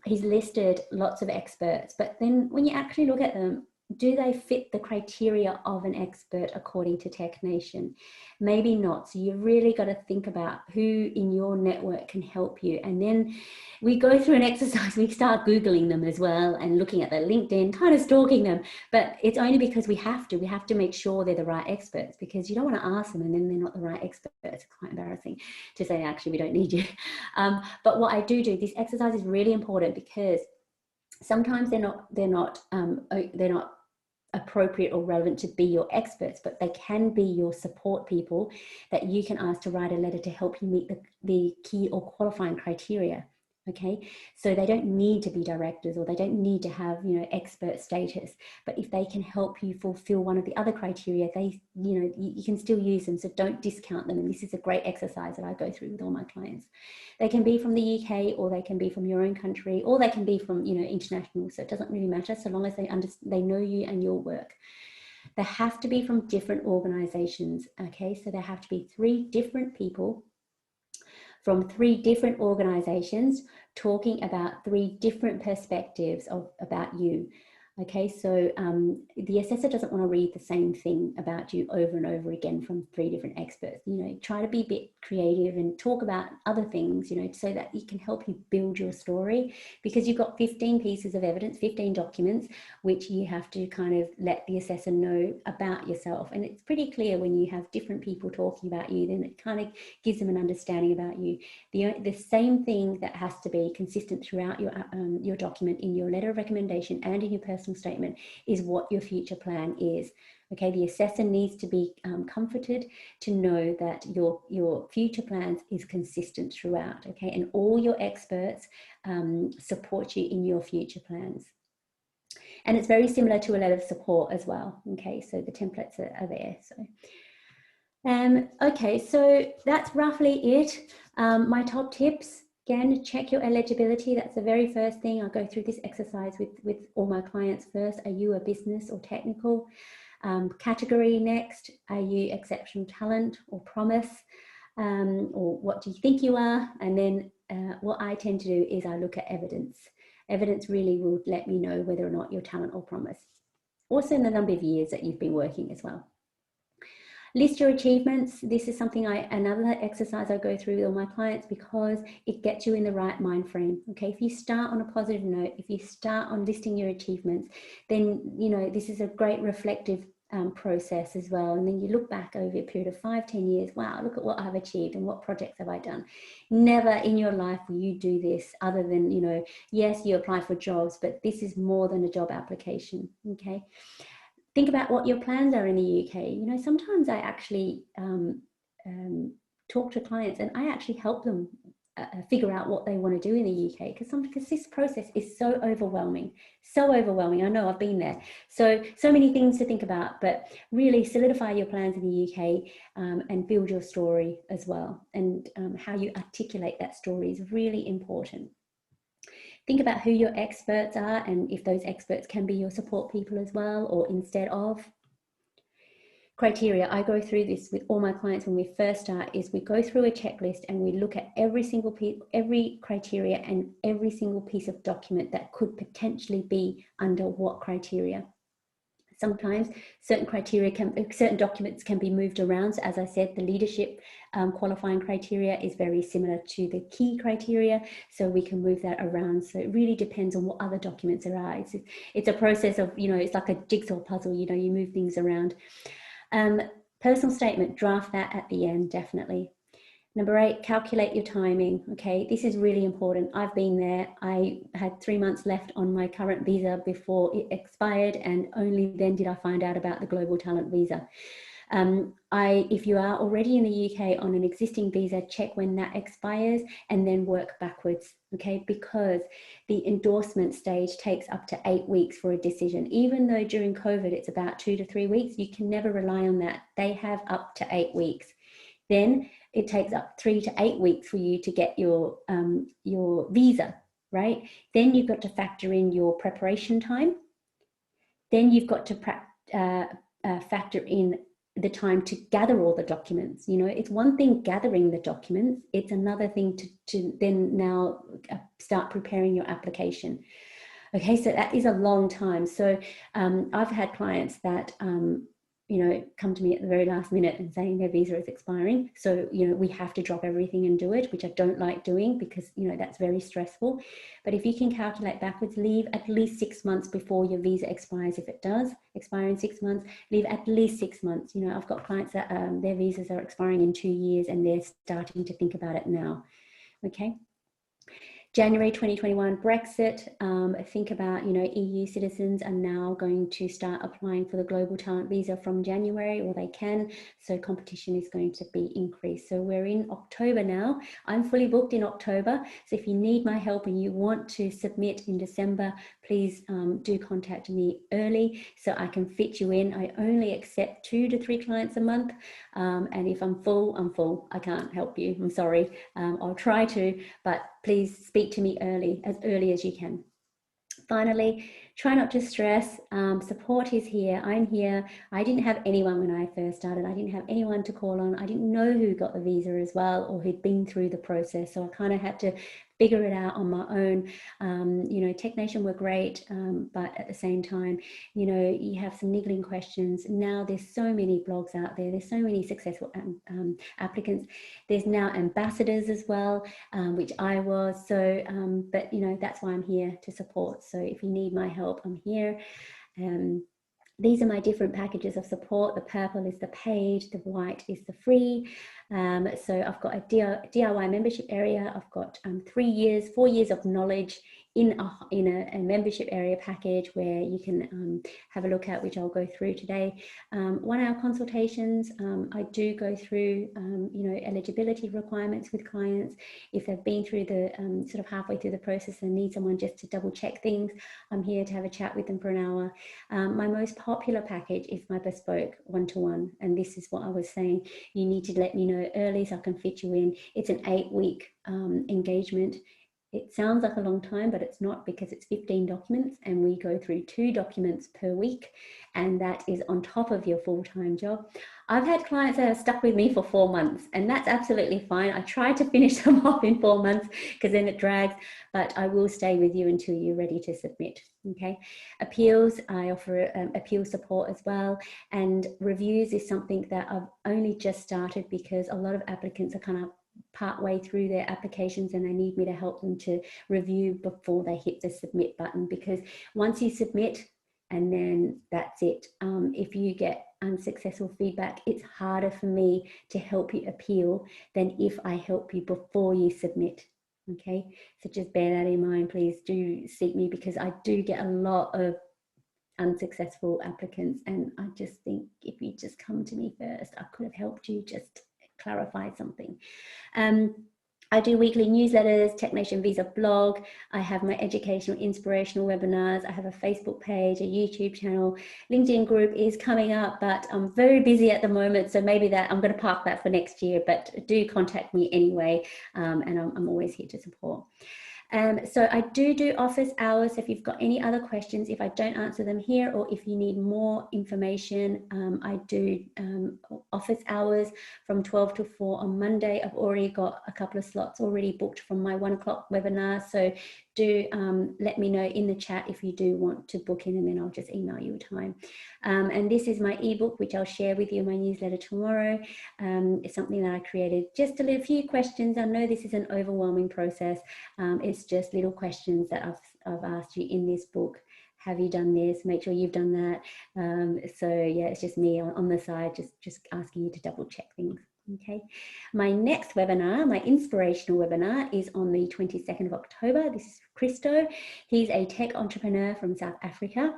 He's listed lots of experts, but then when you actually look at them, do they fit the criteria of an expert according to Tech Nation? Maybe not. So you've really got to think about who in your network can help you. And then we go through an exercise, we start Googling them as well and looking at their LinkedIn, kind of stalking them. But it's only because we have to make sure they're the right experts, because you don't want to ask them and then they're not the right experts. It's quite embarrassing to say, actually, we don't need you. But what I do, this exercise is really important because sometimes they're not appropriate or relevant to be your experts, but they can be your support people that you can ask to write a letter to help you meet the key or qualifying criteria. Okay, so they don't need to be directors or they don't need to have, you know, expert status, but if they can help you fulfill one of the other criteria, they, you know, you can still use them. So don't discount them. And this is a great exercise that I go through with all my clients. They can be from the UK or they can be from your own country or they can be from, you know, international. So it doesn't really matter so long as they know you and your work. They have to be from different organizations. Okay, so there have to be 3 different people from 3 different organizations talking about 3 different perspectives about you. Okay, so the assessor doesn't want to read the same thing about you over and over again from 3 different experts. You know, try to be a bit creative and talk about other things, you know, so that it can help you build your story, because you've got 15 pieces of evidence, 15 documents, which you have to kind of let the assessor know about yourself. And it's pretty clear when you have different people talking about you, then it kind of gives them an understanding about you. The same thing that has to be consistent throughout your document, in your letter of recommendation and in your personal statement, is what your future plan is. Okay, the assessor needs to be comforted to know that your future plans is consistent throughout. Okay, and all your experts support you in your future plans. And it's very similar to a letter of support as well. Okay, so the templates are there. So okay, so that's roughly it. My top tips. Again, check your eligibility. That's the very first thing. I'll go through this exercise with all my clients first. Are you a business or technical? Category next. Are you exceptional talent or promise? Or what do you think you are? And then what I tend to do is I look at evidence. Evidence really will let me know whether or not you're talent or promise. Also in the number of years that you've been working as well. List your achievements. This is something another exercise I go through with all my clients, because it gets you in the right mind frame. Okay, if you start on a positive note, if you start on listing your achievements, then, you know, this is a great reflective process as well. And then you look back over a period of 5-10 years. Wow, look at what I've achieved and what projects have I done. Never in your life will you do this other than, you know, yes, you apply for jobs, but this is more than a job application. Okay. Think about what your plans are in the UK. You know, sometimes I actually talk to clients and I actually help them figure out what they want to do in the UK, because this process is so overwhelming. I know, I've been there. So many things to think about, but really solidify your plans in the UK and build your story as well. And how you articulate that story is really important. Think about who your experts are and if those experts can be your support people as well, or instead of. criteria, I go through this with all my clients when we first start, is we go through a checklist and we look at every single piece, every criteria and every single piece of document that could potentially be under what criteria. Sometimes certain documents can be moved around. So as I said, the leadership qualifying criteria is very similar to the key criteria, so we can move that around. So it really depends on what other documents there are. It's a process of, you know, it's like a jigsaw puzzle, you know, you move things around. Personal statement, draft that at the end, definitely. Number 8, calculate your timing. Okay, this is really important. I've been there. I had 3 months left on my current visa before it expired, and only then did I find out about the Global Talent Visa. If you are already in the UK on an existing visa, check when that expires and then work backwards, okay? Because the endorsement stage takes up to 8 weeks for a decision. Even though during COVID it's about 2 to 3 weeks, you can never rely on that. They have up to 8 weeks. Then it takes up 3 to 8 weeks for you to get your visa, right? Then you've got to factor in your preparation time. Then you've got to factor in the time to gather all the documents. You know, it's one thing gathering the documents, it's another thing to then now start preparing your application. Okay, so that is a long time. So I've had clients that you know, come to me at the very last minute and saying their visa is expiring. So, you know, we have to drop everything and do it, which I don't like doing because, you know, that's very stressful. But if you can calculate backwards, leave at least 6 months before your visa expires. If it does expire in 6 months, leave at least 6 months. You know, I've got clients that their visas are expiring in 2 years and they're starting to think about it now. Okay. January 2021 Brexit, think about, you know, EU citizens are now going to start applying for the Global Talent Visa from January, or they can, so competition is going to be increased. So we're in October now. I'm fully booked in October, so if you need my help and you want to submit in December, please do contact me early so I can fit you in. I only accept 2 to 3 clients a month, and if I'm full, I'm full. I can't help you, I'm sorry. I'll try to, but please speak to me as early as you can. Finally, try not to stress. Support is here. I'm here. I didn't have anyone when I first started. I didn't have anyone to call on. I didn't know who got the visa as well or who'd been through the process. So I kind of had to figure it out on my own. You know, Tech Nation were great, but at the same time, you know, you have some niggling questions. Now there's so many blogs out there. There's so many successful applicants. There's now ambassadors as well, which I was. So, but you know, that's why I'm here to support. So if you need my help, I'm here. These are my different packages of support. The purple is the paid, the white is the free. So I've got a DIY membership area. I've got 4 years of knowledge in a membership area package where you can have a look at, which I'll go through today. 1 hour consultations. I do go through, you know, eligibility requirements with clients. If they've been through the sort of halfway through the process and need someone just to double check things, I'm here to have a chat with them for an hour. My most popular package is my bespoke one-to-one. And this is what I was saying. You need to let me know early so I can fit you in. It's an 8-week engagement. It sounds like a long time, but it's not, because it's 15 documents and we go through 2 documents per week, and that is on top of your full-time job. I've had clients that have stuck with me for 4 months, and that's absolutely fine. I try to finish them off in 4 months because then it drags, but I will stay with you until you're ready to submit. Okay. Appeals, I offer appeal support as well, and reviews is something that I've only just started because a lot of applicants are kind of part way through their applications and they need me to help them to review before they hit the submit button, because once you submit and then that's it. If you get unsuccessful feedback, it's harder for me to help you appeal than if I help you before you submit. Okay, so just bear that in mind. Please do seek me, because I do get a lot of unsuccessful applicants, and I just think if you just come to me first, I could have helped you just clarify something. I do weekly newsletters, Tech Nation Visa blog. I have my educational, inspirational webinars. I have a Facebook page, a YouTube channel. LinkedIn group is coming up, but I'm very busy at the moment. So maybe that I'm going to park that for next year, but do contact me anyway. And I'm always here to support. So I do office hours. If you've got any other questions, if I don't answer them here, or if you need more information, I do office hours from 12 to 4 on Monday. I've already got a couple of slots already booked from my 1 o'clock webinar. So do let me know in the chat if you do want to book in, and then I'll just email you a time. And this is my ebook, which I'll share with you in my newsletter tomorrow. It's something that I created, just a few questions. I know this is an overwhelming process. It's just little questions that I've asked you in this book. Have you done this? Make sure you've done that. So yeah, it's just me on the side, just asking you to double check things. Okay, my next webinar, my inspirational webinar, is on the 22nd of October. This is Christo. He's a tech entrepreneur from South Africa.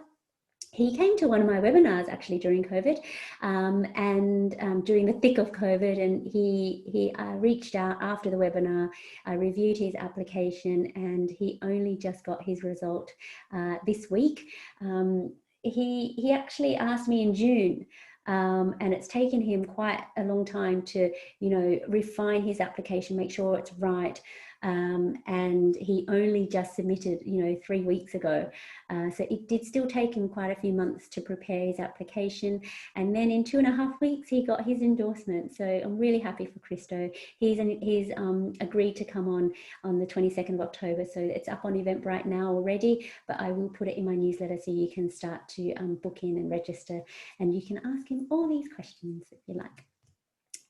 He came to one of my webinars actually during COVID, and during the thick of COVID, and he reached out after the webinar. I reviewed his application, and he only just got his result this week. He actually asked me in June. And it's taken him quite a long time to, refine his application, make sure it's right. And he only just submitted, 3 weeks ago. So it did still take him quite a few months to prepare his application. And then in 2.5 weeks, he got his endorsement. So I'm really happy for Christo. He's agreed to come on the 22nd of October. So it's up on Eventbrite now already, but I will put it in my newsletter so you can start to book in and register, and you can ask him all these questions if you like.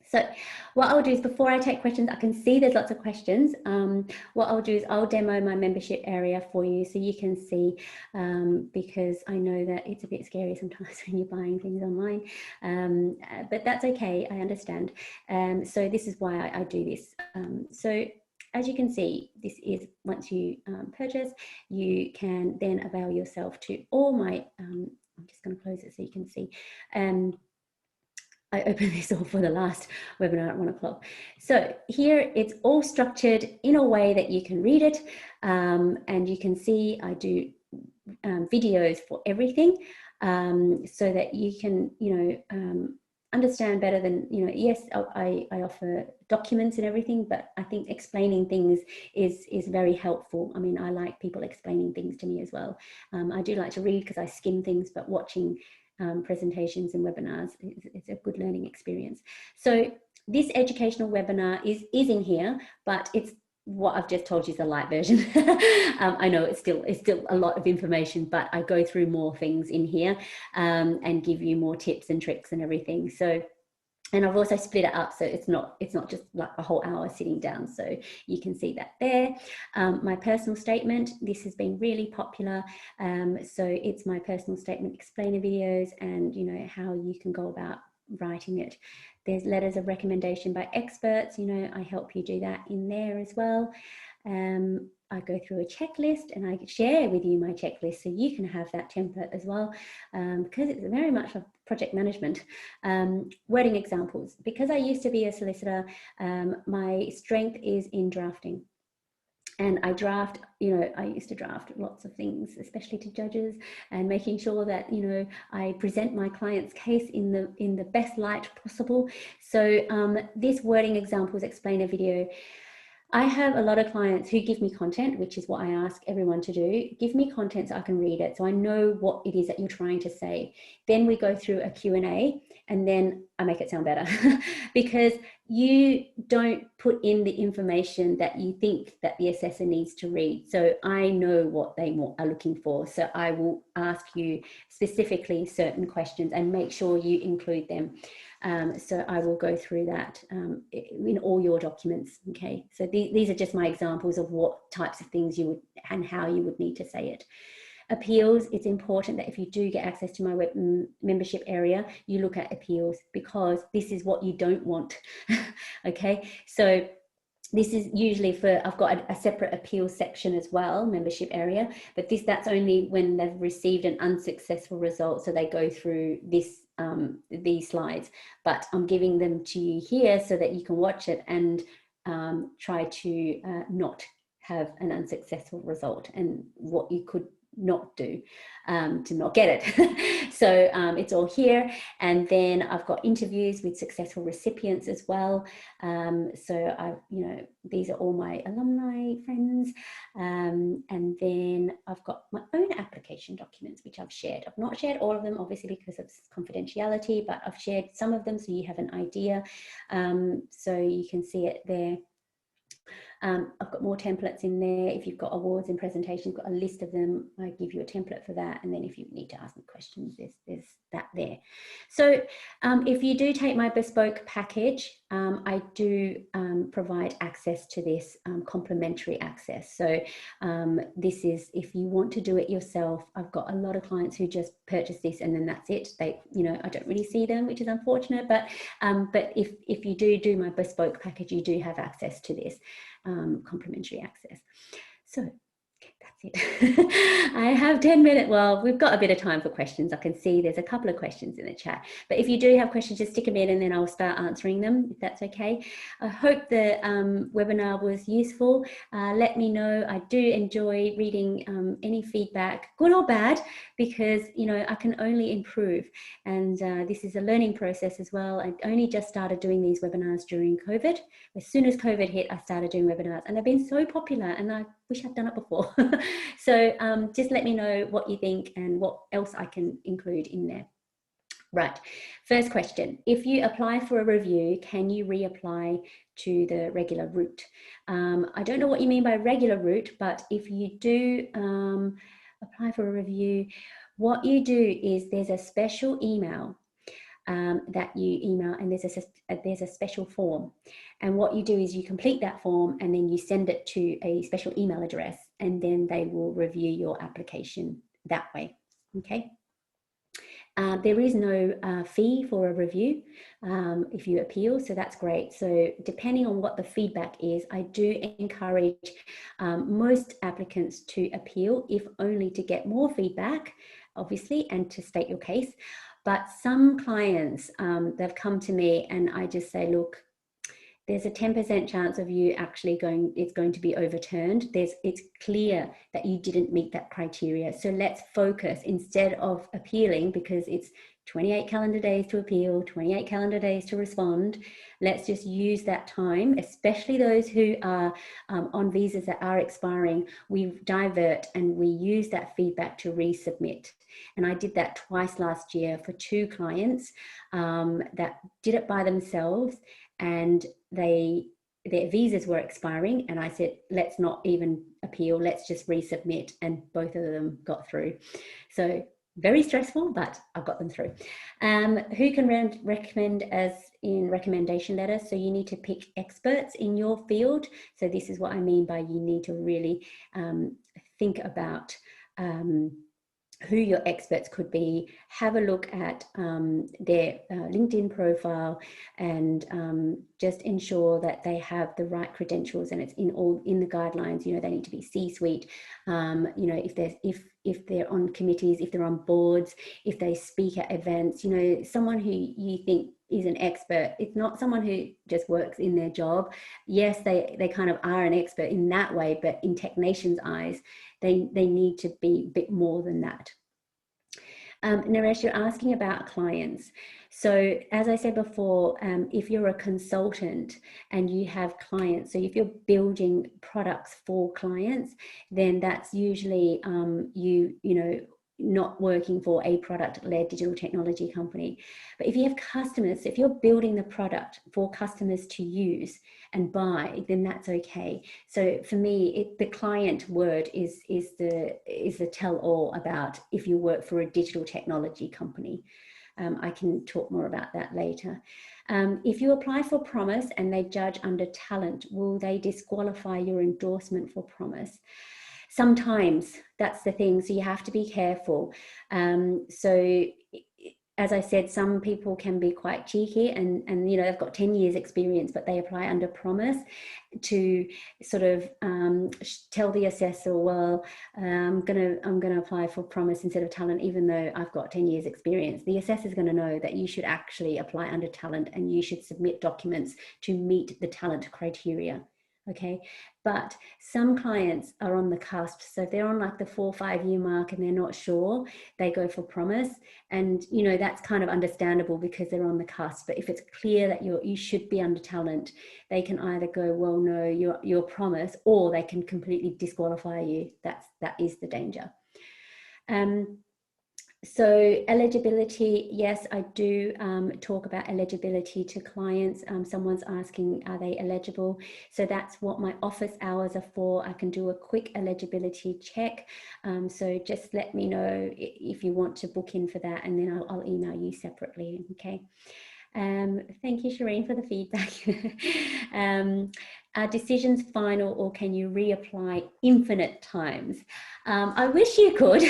So what I'll do is, before I take questions, I can see there's lots of questions. What I'll do is I'll demo my membership area for you so you can see, because I know that it's a bit scary sometimes when you're buying things online, but that's okay, I understand. So this is why I do this. So as you can see, this is, once you purchase, you can then avail yourself to all my, I'm just going to close it so you can see. I opened this all for the last webinar at 1 o'clock. So here it's all structured in a way that you can read it, and you can see I do videos for everything, so that you can, understand better than, yes, I offer documents and everything, but I think explaining things is very helpful. I mean, I like people explaining things to me as well. I do like to read because I skim things, but watching presentations and webinars, it's a good learning experience. So this educational webinar is in here, but it's what I've just told you is the light version. I know it's still a lot of information, but I go through more things in here, and give you more tips and tricks and everything. So, and I've also split it up, so it's not just like a whole hour sitting down, so you can see that there. My personal statement, this has been really popular. So it's my personal statement explainer videos, and how you can go about writing it. There's letters of recommendation by experts, I help you do that in there as well. I go through a checklist, and I share with you my checklist so you can have that template as well, because it's very much a project management. Wording examples, because I used to be a solicitor, my strength is in drafting. And I draft, I used to draft lots of things, especially to judges, and making sure that, I present my client's case in the best light possible. So this wording examples explainer video, I have a lot of clients who give me content, which is what I ask everyone to do. Give me content so I can read it, so I know what it is that you're trying to say. Then we go through a Q&A, and then I make it sound better because you don't put in the information that you think that the assessor needs to read. So I know what they are looking for. So I will ask you specifically certain questions and make sure you include them. So I will go through that in all your documents. Okay, so these are just my examples of what types of things you would and how you would need to say it. Appeals, it's important that if you do get access to my web membership area, you look at appeals, because this is what you don't want. Okay, so this is usually for, I've got a separate appeals section as well, membership area, but that's only when they've received an unsuccessful result. So they go through these slides, but I'm giving them to you here so that you can watch it and try to not have an unsuccessful result, and what you could not do to not get it. So it's all here. And then I've got interviews with successful recipients as well. So these are all my alumni friends. And then I've got my own application documents, which I've shared. I've not shared all of them, obviously, because of confidentiality, but I've shared some of them so you have an idea. So you can see it there. I've got more templates in there. If you've got awards and presentations, got a list of them. I give you a template for that. And then if you need to ask me questions, there's that there. So if you do take my bespoke package, I do provide access to this complimentary access. So this is, if you want to do it yourself, I've got a lot of clients who just purchase this and then that's it. They, I don't really see them, which is unfortunate, but if you do my bespoke package, you do have access to this complimentary access. So that's it. I have 10 minutes. Well, we've got a bit of time for questions. I can see there's a couple of questions in the chat, but if you do have questions, just stick them in and then I'll start answering them, if that's okay. I hope the webinar was useful. Let me know. I do enjoy reading any feedback, good or bad, because I can only improve, and this is a learning process as well. I only just started doing these webinars during COVID. As soon as COVID hit, I started doing webinars, and they've been so popular, and I wish I'd done it before. So just let me know what you think and what else I can include in there. Right, first question. If you apply for a review, can you reapply to the regular route? I don't know what you mean by regular route, but if you do apply for a review, what you do is there's a special email that you email, and there's a special form, and what you do is you complete that form and then you send it to a special email address, and then they will review your application that way. Okay. There is no fee for a review if you appeal, so that's great. So depending on what the feedback is, I do encourage most applicants to appeal, if only to get more feedback, obviously, and to state your case. But some clients, they've come to me and I just say, look, there's a 10% chance of you actually it's going to be overturned. It's clear that you didn't meet that criteria. So let's focus, instead of appealing, because it's 28 calendar days to appeal, 28 calendar days to respond. Let's just use that time, especially those who are on visas that are expiring. We divert and we use that feedback to resubmit. And I did that twice last year for 2 clients that did it by themselves, and their visas were expiring, and I said, let's not even appeal, let's just resubmit, and both of them got through. So very stressful, but I got them through. Who can recommend as in recommendation letters? So you need to pick experts in your field. So this is what I mean by you need to really think about who your experts could be. Have a look at their LinkedIn profile, and just ensure that they have the right credentials, and it's in the guidelines. They need to be C-suite. If they're on committees, if they're on boards, if they speak at events, someone who you think is an expert. It's not someone who just works in their job. Yes, they kind of are an expert in that way, but in Technation's eyes, they need to be a bit more than that. Naresh, you're asking about clients. So as I said before, if you're a consultant and you have clients, so if you're building products for clients, then that's usually not working for a product-led digital technology company. But if you have customers, if you're building the product for customers to use and buy, then that's okay. So for me, the client word is the tell-all about if you work for a digital technology company. I can talk more about that later. If you apply for Promise and they judge under talent, will they disqualify your endorsement for Promise? Sometimes, that's the thing, so you have to be careful. So as I said, some people can be quite cheeky and they've got 10 years experience, but they apply under Promise to sort of tell the assessor, well, I'm gonna apply for Promise instead of talent, even though I've got 10 years experience. The assessor is going to know that you should actually apply under talent, and you should submit documents to meet the talent criteria. Okay, but some clients are on the cusp. So if they're on like the 4 or 5 year mark and they're not sure, they go for promise. And you know, that's kind of understandable because they're on the cusp. But if it's clear that you should be under talent, they can either go, well, no, you're promise, or they can completely disqualify you. That is the danger. So eligibility, yes, I do talk about eligibility to clients. Someone's asking, are they eligible? So that's what my office hours are for. I can do a quick eligibility check. So just let me know if you want to book in for that, and then I'll email you separately, okay? Thank you, Shireen, for the feedback. Are decisions final, or can you reapply infinite times? I wish you could,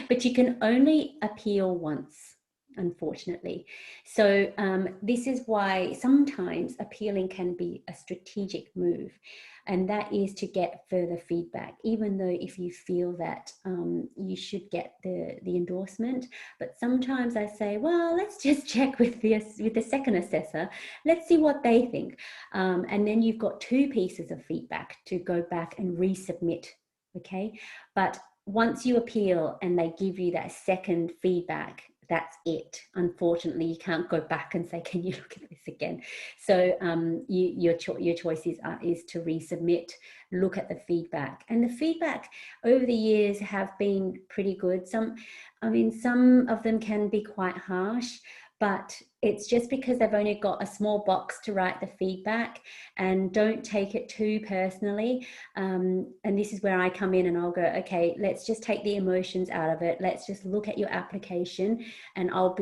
but you can only appeal once, unfortunately. So this is why sometimes appealing can be a strategic move, and that is to get further feedback, even though if you feel that you should get the endorsement. But sometimes I say, well, let's just check with the second assessor. Let's see what they think. And then you've got 2 pieces of feedback to go back and resubmit, okay? But once you appeal and they give you that second feedback, that's it. Unfortunately, you can't go back and say, can you look at this again? So your choice is to resubmit, look at the feedback. And the feedback over the years have been pretty good. Some of them can be quite harsh, but it's just because they've only got a small box to write the feedback, and don't take it too personally. And this is where I come in and I'll go, okay, let's just take the emotions out of it. Let's just look at your application, and I'll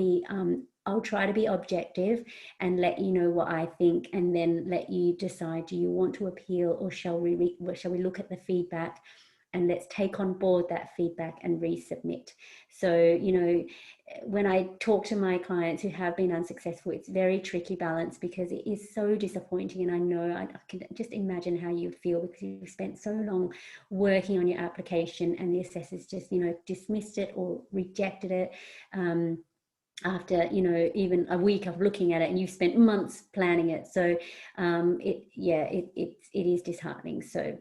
try to be objective and let you know what I think, and then let you decide, do you want to appeal, or shall we look at the feedback and let's take on board that feedback and resubmit. So, you know, when I talk to my clients who have been unsuccessful, it's very tricky balance, because it is so disappointing. And I know I can just imagine how you feel, because you've spent so long working on your application and the assessors just, you know, dismissed it or rejected it. After, you know, even a week of looking at it, and you've spent months planning it. So it is disheartening. So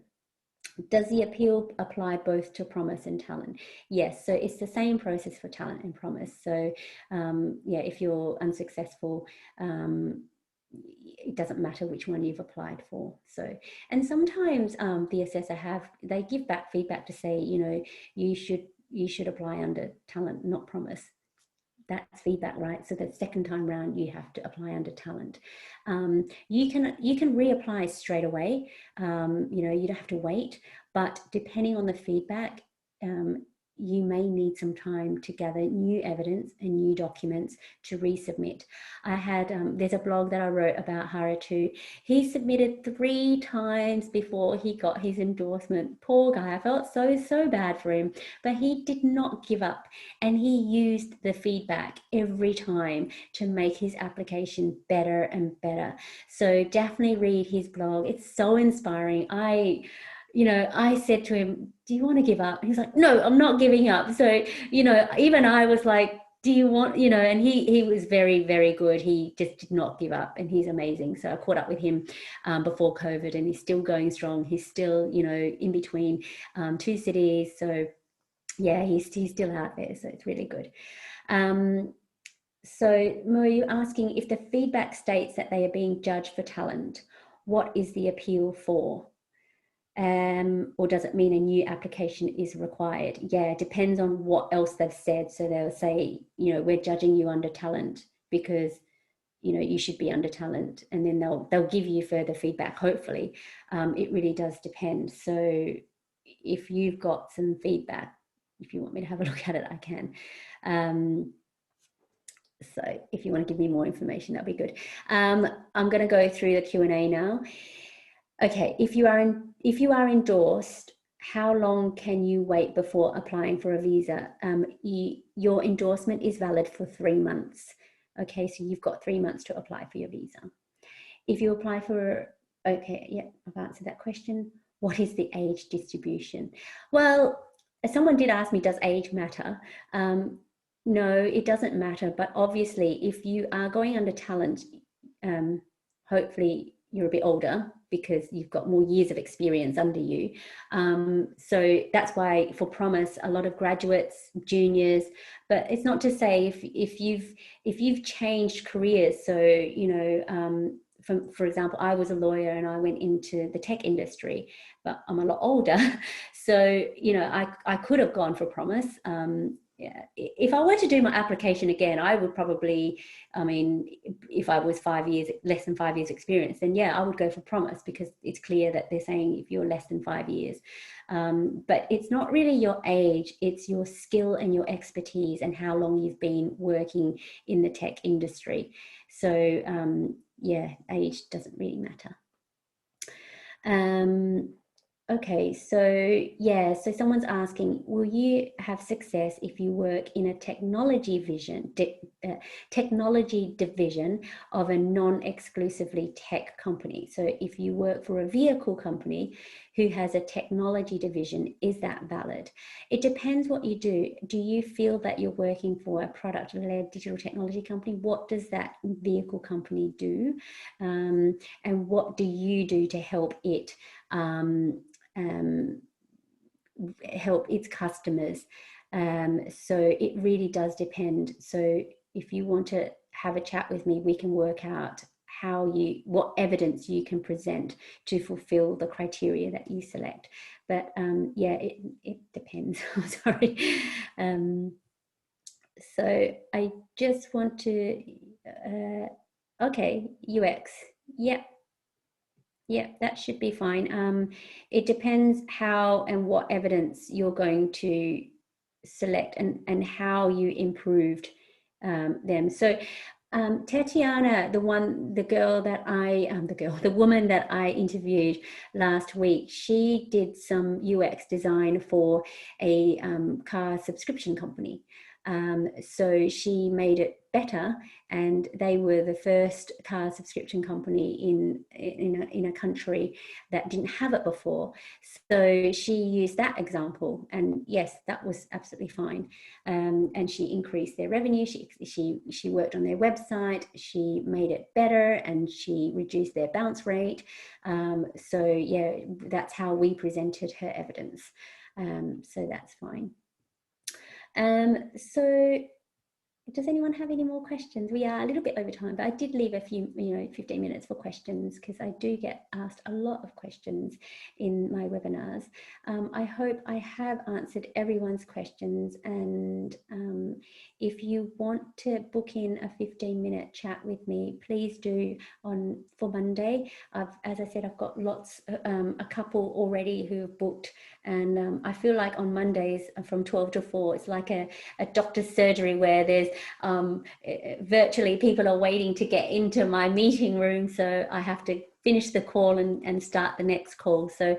does the appeal apply both to promise and talent? Yes, so it's the same process for talent and promise. So if you're unsuccessful, it doesn't matter which one you've applied for. So, and sometimes the assessor they give back feedback to say, you know, you should apply under talent, not promise. That's feedback, right? So the second time round, you have to apply under talent. You can reapply straight away. You know, you don't have to wait, but depending on the feedback, you may need some time to gather new evidence and new documents to resubmit. I had, there's a blog that I wrote about Haritu. He submitted 3 times before he got his endorsement. Poor guy, I felt so bad for him, but he did not give up, and he used the feedback every time to make his application better and better. So definitely read his blog. It's so inspiring. I said to him, do you want to give up? He's like, no, I'm not giving up. So, you know, even I was like, do you want, you know, and he was very, very good. He just did not give up, and he's amazing. So I caught up with him before COVID, and he's still going strong. He's still, you know, in between 2 cities. So yeah, he's still out there. So it's really good. So Mo, you're asking, if the feedback states that they are being judged for talent, what is the appeal for? Or does it mean a new application is required? Yeah, it depends on what else they've said. So they'll say, you know, we're judging you under talent because, you know, you should be under talent, and then they'll give you further feedback, hopefully. It really does depend. So if you've got some feedback, if you want me to have a look at it, I can. So if you want to give me more information, that'd be good. I'm going to go through the Q&A now. Okay, if you are endorsed, how long can you wait before applying for a visa? Your endorsement is valid for 3 months. Okay, so you've got 3 months to apply for your visa. If you apply for, okay, yeah, I've answered that question. What is the age distribution? Well, someone did ask me, does age matter? No, it doesn't matter. But obviously, if you are going under talent, hopefully you're a bit older. because you've got more years of experience under you. So that's why for Promise, a lot of graduates, juniors, but it's not to say if you've changed careers. So, you know, for example, I was a lawyer and I went into the tech industry, but I'm a lot older. So, you know, I could have gone for Promise. Yeah. If I were to do my application again, I would probably, I mean, if I was 5 years, less than 5 years experience, then yeah, I would go for Promise, because it's clear that they're saying if you're less than 5 years. But it's not really your age, it's your skill and your expertise and how long you've been working in the tech industry. So yeah, age doesn't really matter. Okay, so yeah, so someone's asking, will you have success if you work in a technology division of a non-exclusively tech company? So if you work for a vehicle company who has a technology division, is that valid? It depends what you do. Do you feel that you're working for a product-led digital technology company? What does that vehicle company do? And what do you do to help it help its customers? So it really does depend. So if you want to have a chat with me, we can work out what evidence you can present to fulfill the criteria that you select. But yeah, it depends. I'm sorry. So I just want to, okay, UX. Yep. Yeah, that should be fine. It depends how and what evidence you're going to select and how you improved them. So Tatiana, the woman that I interviewed last week, she did some UX design for a car subscription company. So she made it better, and they were the first car subscription company in a country that didn't have it before. So she used that example, and yes, that was absolutely fine. And she increased their revenue. She worked on their website. She made it better, and she reduced their bounce rate. So yeah, that's how we presented her evidence. So that's fine. So does anyone have any more questions? We are a little bit over time, but I did leave a few, 15 minutes for questions, because I do get asked a lot of questions in my webinars. I hope I have answered everyone's questions, and if you want to book in a 15-minute chat with me, please do for Monday. As I said, I've got a couple already who have booked, and I feel like on Mondays from 12 to 4, it's like a doctor's surgery where there's virtually people are waiting to get into my meeting room, so I have to finish the call and start the next call. So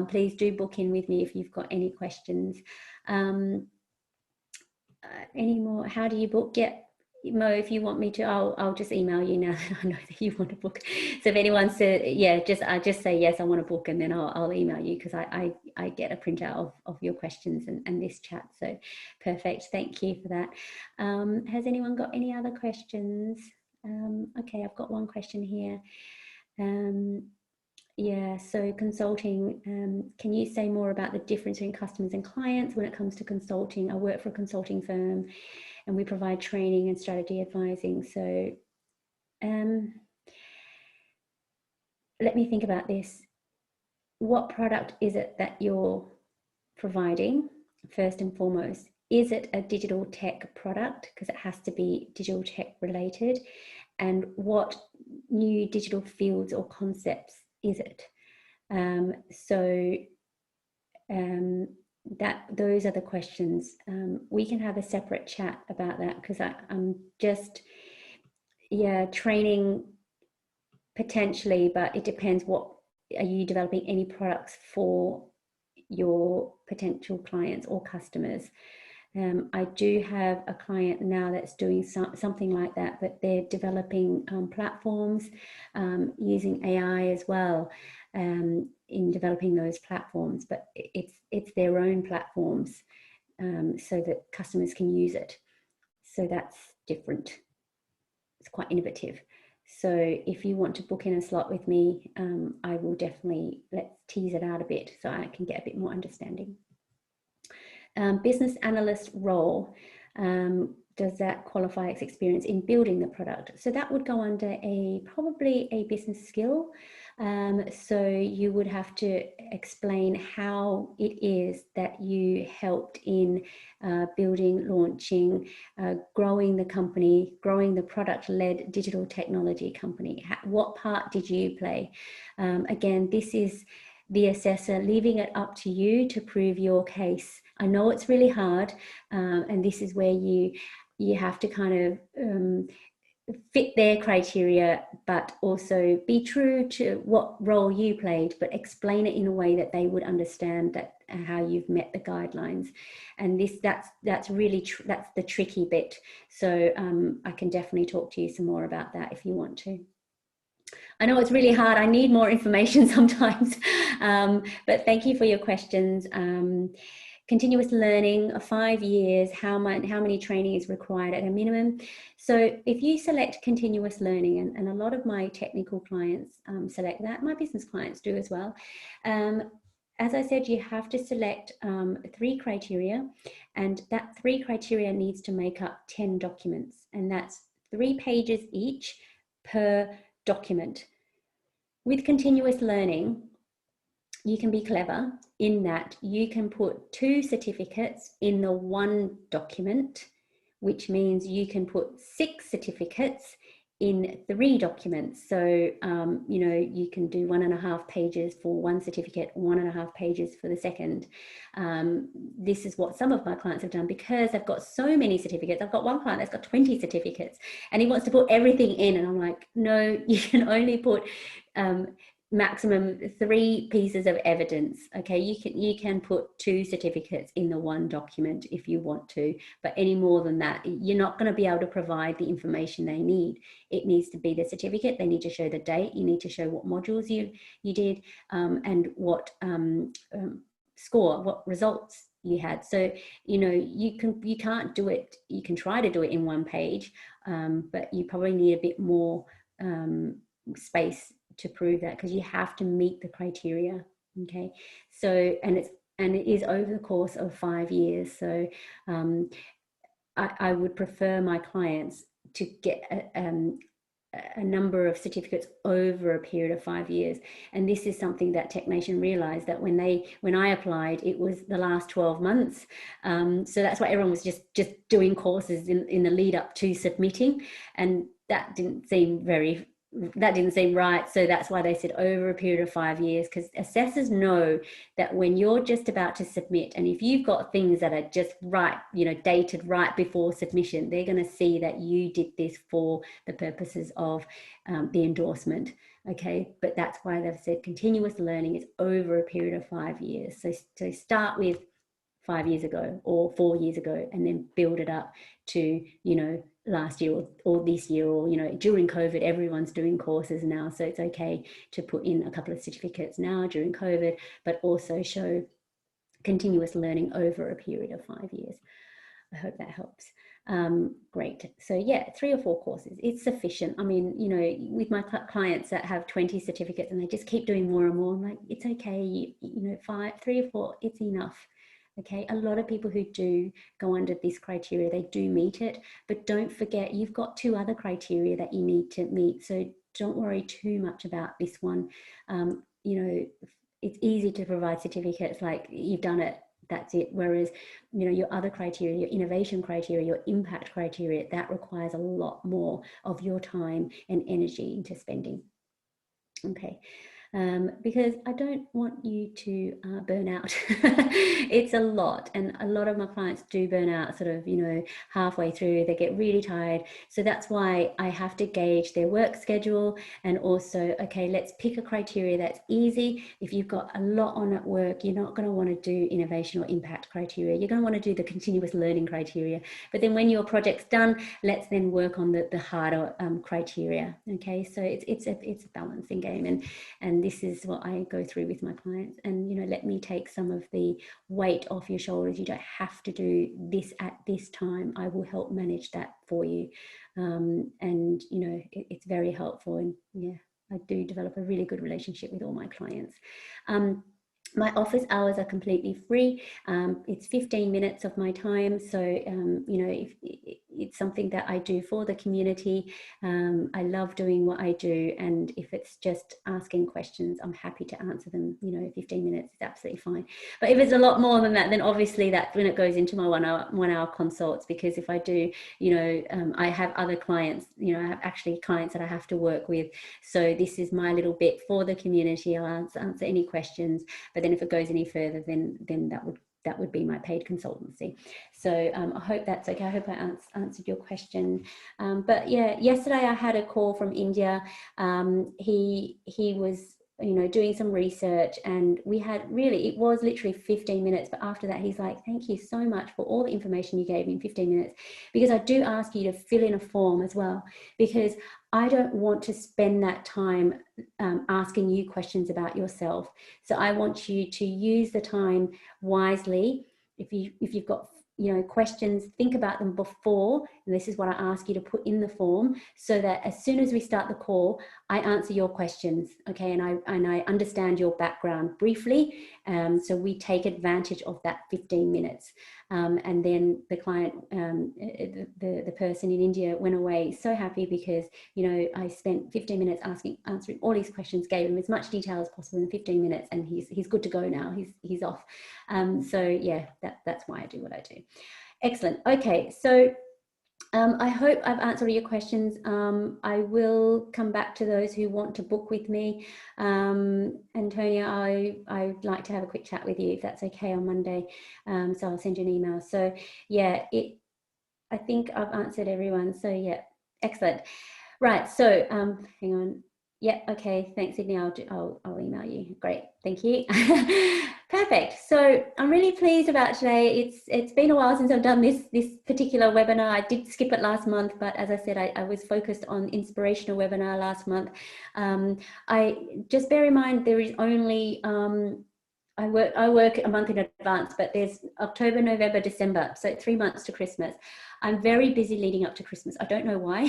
please do book in with me if you've got any questions. Any more? How do you book? Yeah, Mo, if you want me to, I'll just email you now that I know that you want to book. So if anyone says, yeah, just say yes, I want to book, and then I'll email you, because I get a printout of your questions and this chat. So perfect. Thank you for that. Has anyone got any other questions? Okay, I've got one question here. Yeah, so consulting, can you say more about the difference between customers and clients when it comes to consulting? I work for a consulting firm, and we provide training and strategy advising. So let me think about this. What product is it that you're providing, first and foremost? Is it a digital tech product? Because it has to be digital tech related. And what new digital fields or concepts is it? Those are the questions. We can have a separate chat about that, because I'm just, yeah, training potentially, but it depends. What are you developing any products for your potential clients or customers? I do have a client now that's doing something like that, but they're developing platforms using AI as well in developing those platforms, but it's their own platforms so that customers can use it. So that's different. It's quite innovative. So if you want to book in a slot with me, I will definitely, let's tease it out a bit so I can get a bit more understanding. Business analyst role. Does that qualify as experience in building the product? So that would go under probably a business skill. So you would have to explain how it is that you helped in building, launching, growing the company, growing the product-led digital technology company. What part did you play? Again, this is the assessor leaving it up to you to prove your case. I know it's really hard, and this is where you have to kind of fit their criteria, but also be true to what role you played, but explain it in a way that they would understand that how you've met the guidelines. And that's really that's the tricky bit. So I can definitely talk to you some more about that if you want to. I know it's really hard. I need more information sometimes, but thank you for your questions. Continuous learning, 5 years, how many training is required at a minimum? So if you select continuous learning, and a lot of my technical clients select that, my business clients do as well. As I said, you have to select 3 criteria, and that 3 criteria needs to make up 10 documents, and that's 3 pages each per document. With continuous learning, you can be clever in that you can put 2 certificates in the 1 document, which means you can put 6 certificates in 3 documents. So, you know, you can do 1.5 pages for 1 certificate, 1.5 pages for the second. This is what some of my clients have done because they've got so many certificates. I've got one client that's got 20 certificates and he wants to put everything in. And I'm like, no, you can only put maximum 3 pieces of evidence. Okay, you can put 2 certificates in the 1 document if you want to, but any more than that, you're not going to be able to provide the information they need. It needs to be the certificate. They need to show the date. You need to show what modules you did, and what score, what results you had. So, you know, you can't do it. You can try to do it in 1 page, but you probably need a bit more space to prove that, because you have to meet the criteria. Okay, so and it is over the course of 5 years. So I would prefer my clients to get a number of certificates over a period of 5 years. And this is something that TechNation realized, that when I applied, it was the last 12 months. So that's why everyone was just doing courses in the lead up to submitting, and that didn't seem right. So that's why they said over a period of 5 years, because assessors know that when you're just about to submit, and if you've got things that are just right, you know, dated right before submission, they're going to see that you did this for the purposes of the endorsement. Okay, but that's why they've said continuous learning is over a period of 5 years. So start with 5 years ago or 4 years ago, and then build it up to, you know, last year or this year, or, you know, during COVID, everyone's doing courses now. So it's okay to put in a couple of certificates now during COVID, but also show continuous learning over a period of 5 years. I hope that helps. Great. So yeah, 3 or 4 courses, it's sufficient. I mean, you know, with my clients that have 20 certificates and they just keep doing more and more, I'm like, it's okay. You know, 3 or 4, it's enough. Okay, a lot of people who do go under this criteria, they do meet it, but don't forget you've got 2 other criteria that you need to meet. So don't worry too much about this one. You know, it's easy to provide certificates like you've done it, that's it. Whereas, you know, your other criteria, your innovation criteria, your impact criteria, that requires a lot more of your time and energy into spending. Okay. Because I don't want you to burn out. It's a lot, and a lot of my clients do burn out sort of, you know, halfway through. They get really tired. So that's why I have to gauge their work schedule, and also, okay, let's pick a criteria that's easy. If you've got a lot on at work, you're not going to want to do innovation or impact criteria. You're going to want to do the continuous learning criteria. But then when your project's done, let's then work on the harder criteria. Okay, so it's a balancing game, and And this is what I go through with my clients. And, you know, let me take some of the weight off your shoulders. You don't have to do this at this time. I will help manage that for you. And, you know, it's very helpful. And yeah, I do develop a really good relationship with all my clients. My office hours are completely free. It's 15 minutes of my time. So, you know, if it's something that I do for the community. I love doing what I do. And if it's just asking questions, I'm happy to answer them. You know, 15 minutes is absolutely fine. But if it's a lot more than that, then obviously that's when it goes into my one hour consults, because if I do, you know, I have other clients, you know, I have actually clients that I have to work with. So this is my little bit for the community. I'll answer any questions. But then if it goes any further, then that would be my paid consultancy. So I hope that's okay. I hope I answered your question. But yeah, yesterday I had a call from India. He was, you know, doing some research, and we had it was literally 15 minutes. But after that, he's like, thank you so much for all the information you gave me in 15 minutes, because I do ask you to fill in a form as well, because I don't want to spend that time asking you questions about yourself. So I want you to use the time wisely. If you've got, you know, questions, think about them before. And this is what I ask you to put in the form, so that as soon as we start the call, I answer your questions, okay? And I understand your background briefly, so we take advantage of that 15 minutes. And then the client, the person in India went away so happy, because, you know, I spent 15 minutes answering all these questions, gave him as much detail as possible in 15 minutes, and he's good to go now. He's off. So yeah, that's why I do what I do. Excellent. Okay, so I hope I've answered all your questions. I will come back to those who want to book with me. Antonia, I'd like to have a quick chat with you, if that's okay, on Monday. So I'll send you an email. So yeah, I think I've answered everyone. So yeah, excellent. Right, so hang on. Yeah, okay, thanks, Sydney. I'll email you. Great, thank you. Perfect. So I'm really pleased about today. It's been a while since I've done this particular webinar. I did skip it last month, but as I said, I was focused on inspirational webinar last month. I just bear in mind there is only I work a month in advance, but there's October, November, December, so 3 months to Christmas. I'm very busy leading up to Christmas. I don't know why.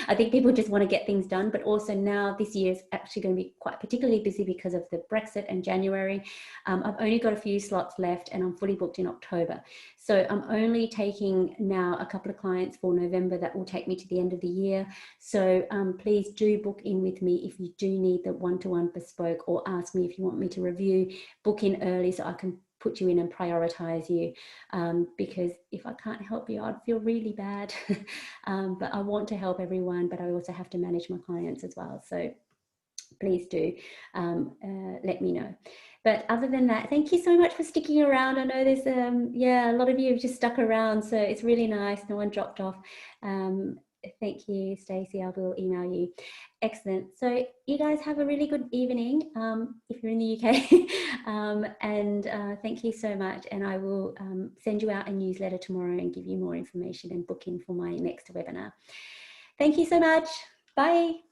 I think people just want to get things done, but also now this year is actually going to be quite particularly busy because of the Brexit and January. I've only got a few slots left, and I'm fully booked in October. So I'm only taking now a couple of clients for November that will take me to the end of the year. So please do book in with me if you do need the one-to-one bespoke, or ask me if you want me to review. Book in early so I can put you in and prioritize you, because if I can't help you, I'd feel really bad. But I want to help everyone, but I also have to manage my clients as well. So please do let me know. But other than that, thank you so much for sticking around. I know there's yeah, a lot of you have just stuck around, so it's really nice. No one dropped off. Thank you, Stacey. I will email you. Excellent. So you guys have a really good evening if you're in the UK. And thank you so much. And I will send you out a newsletter tomorrow and give you more information and book in for my next webinar. Thank you so much. Bye.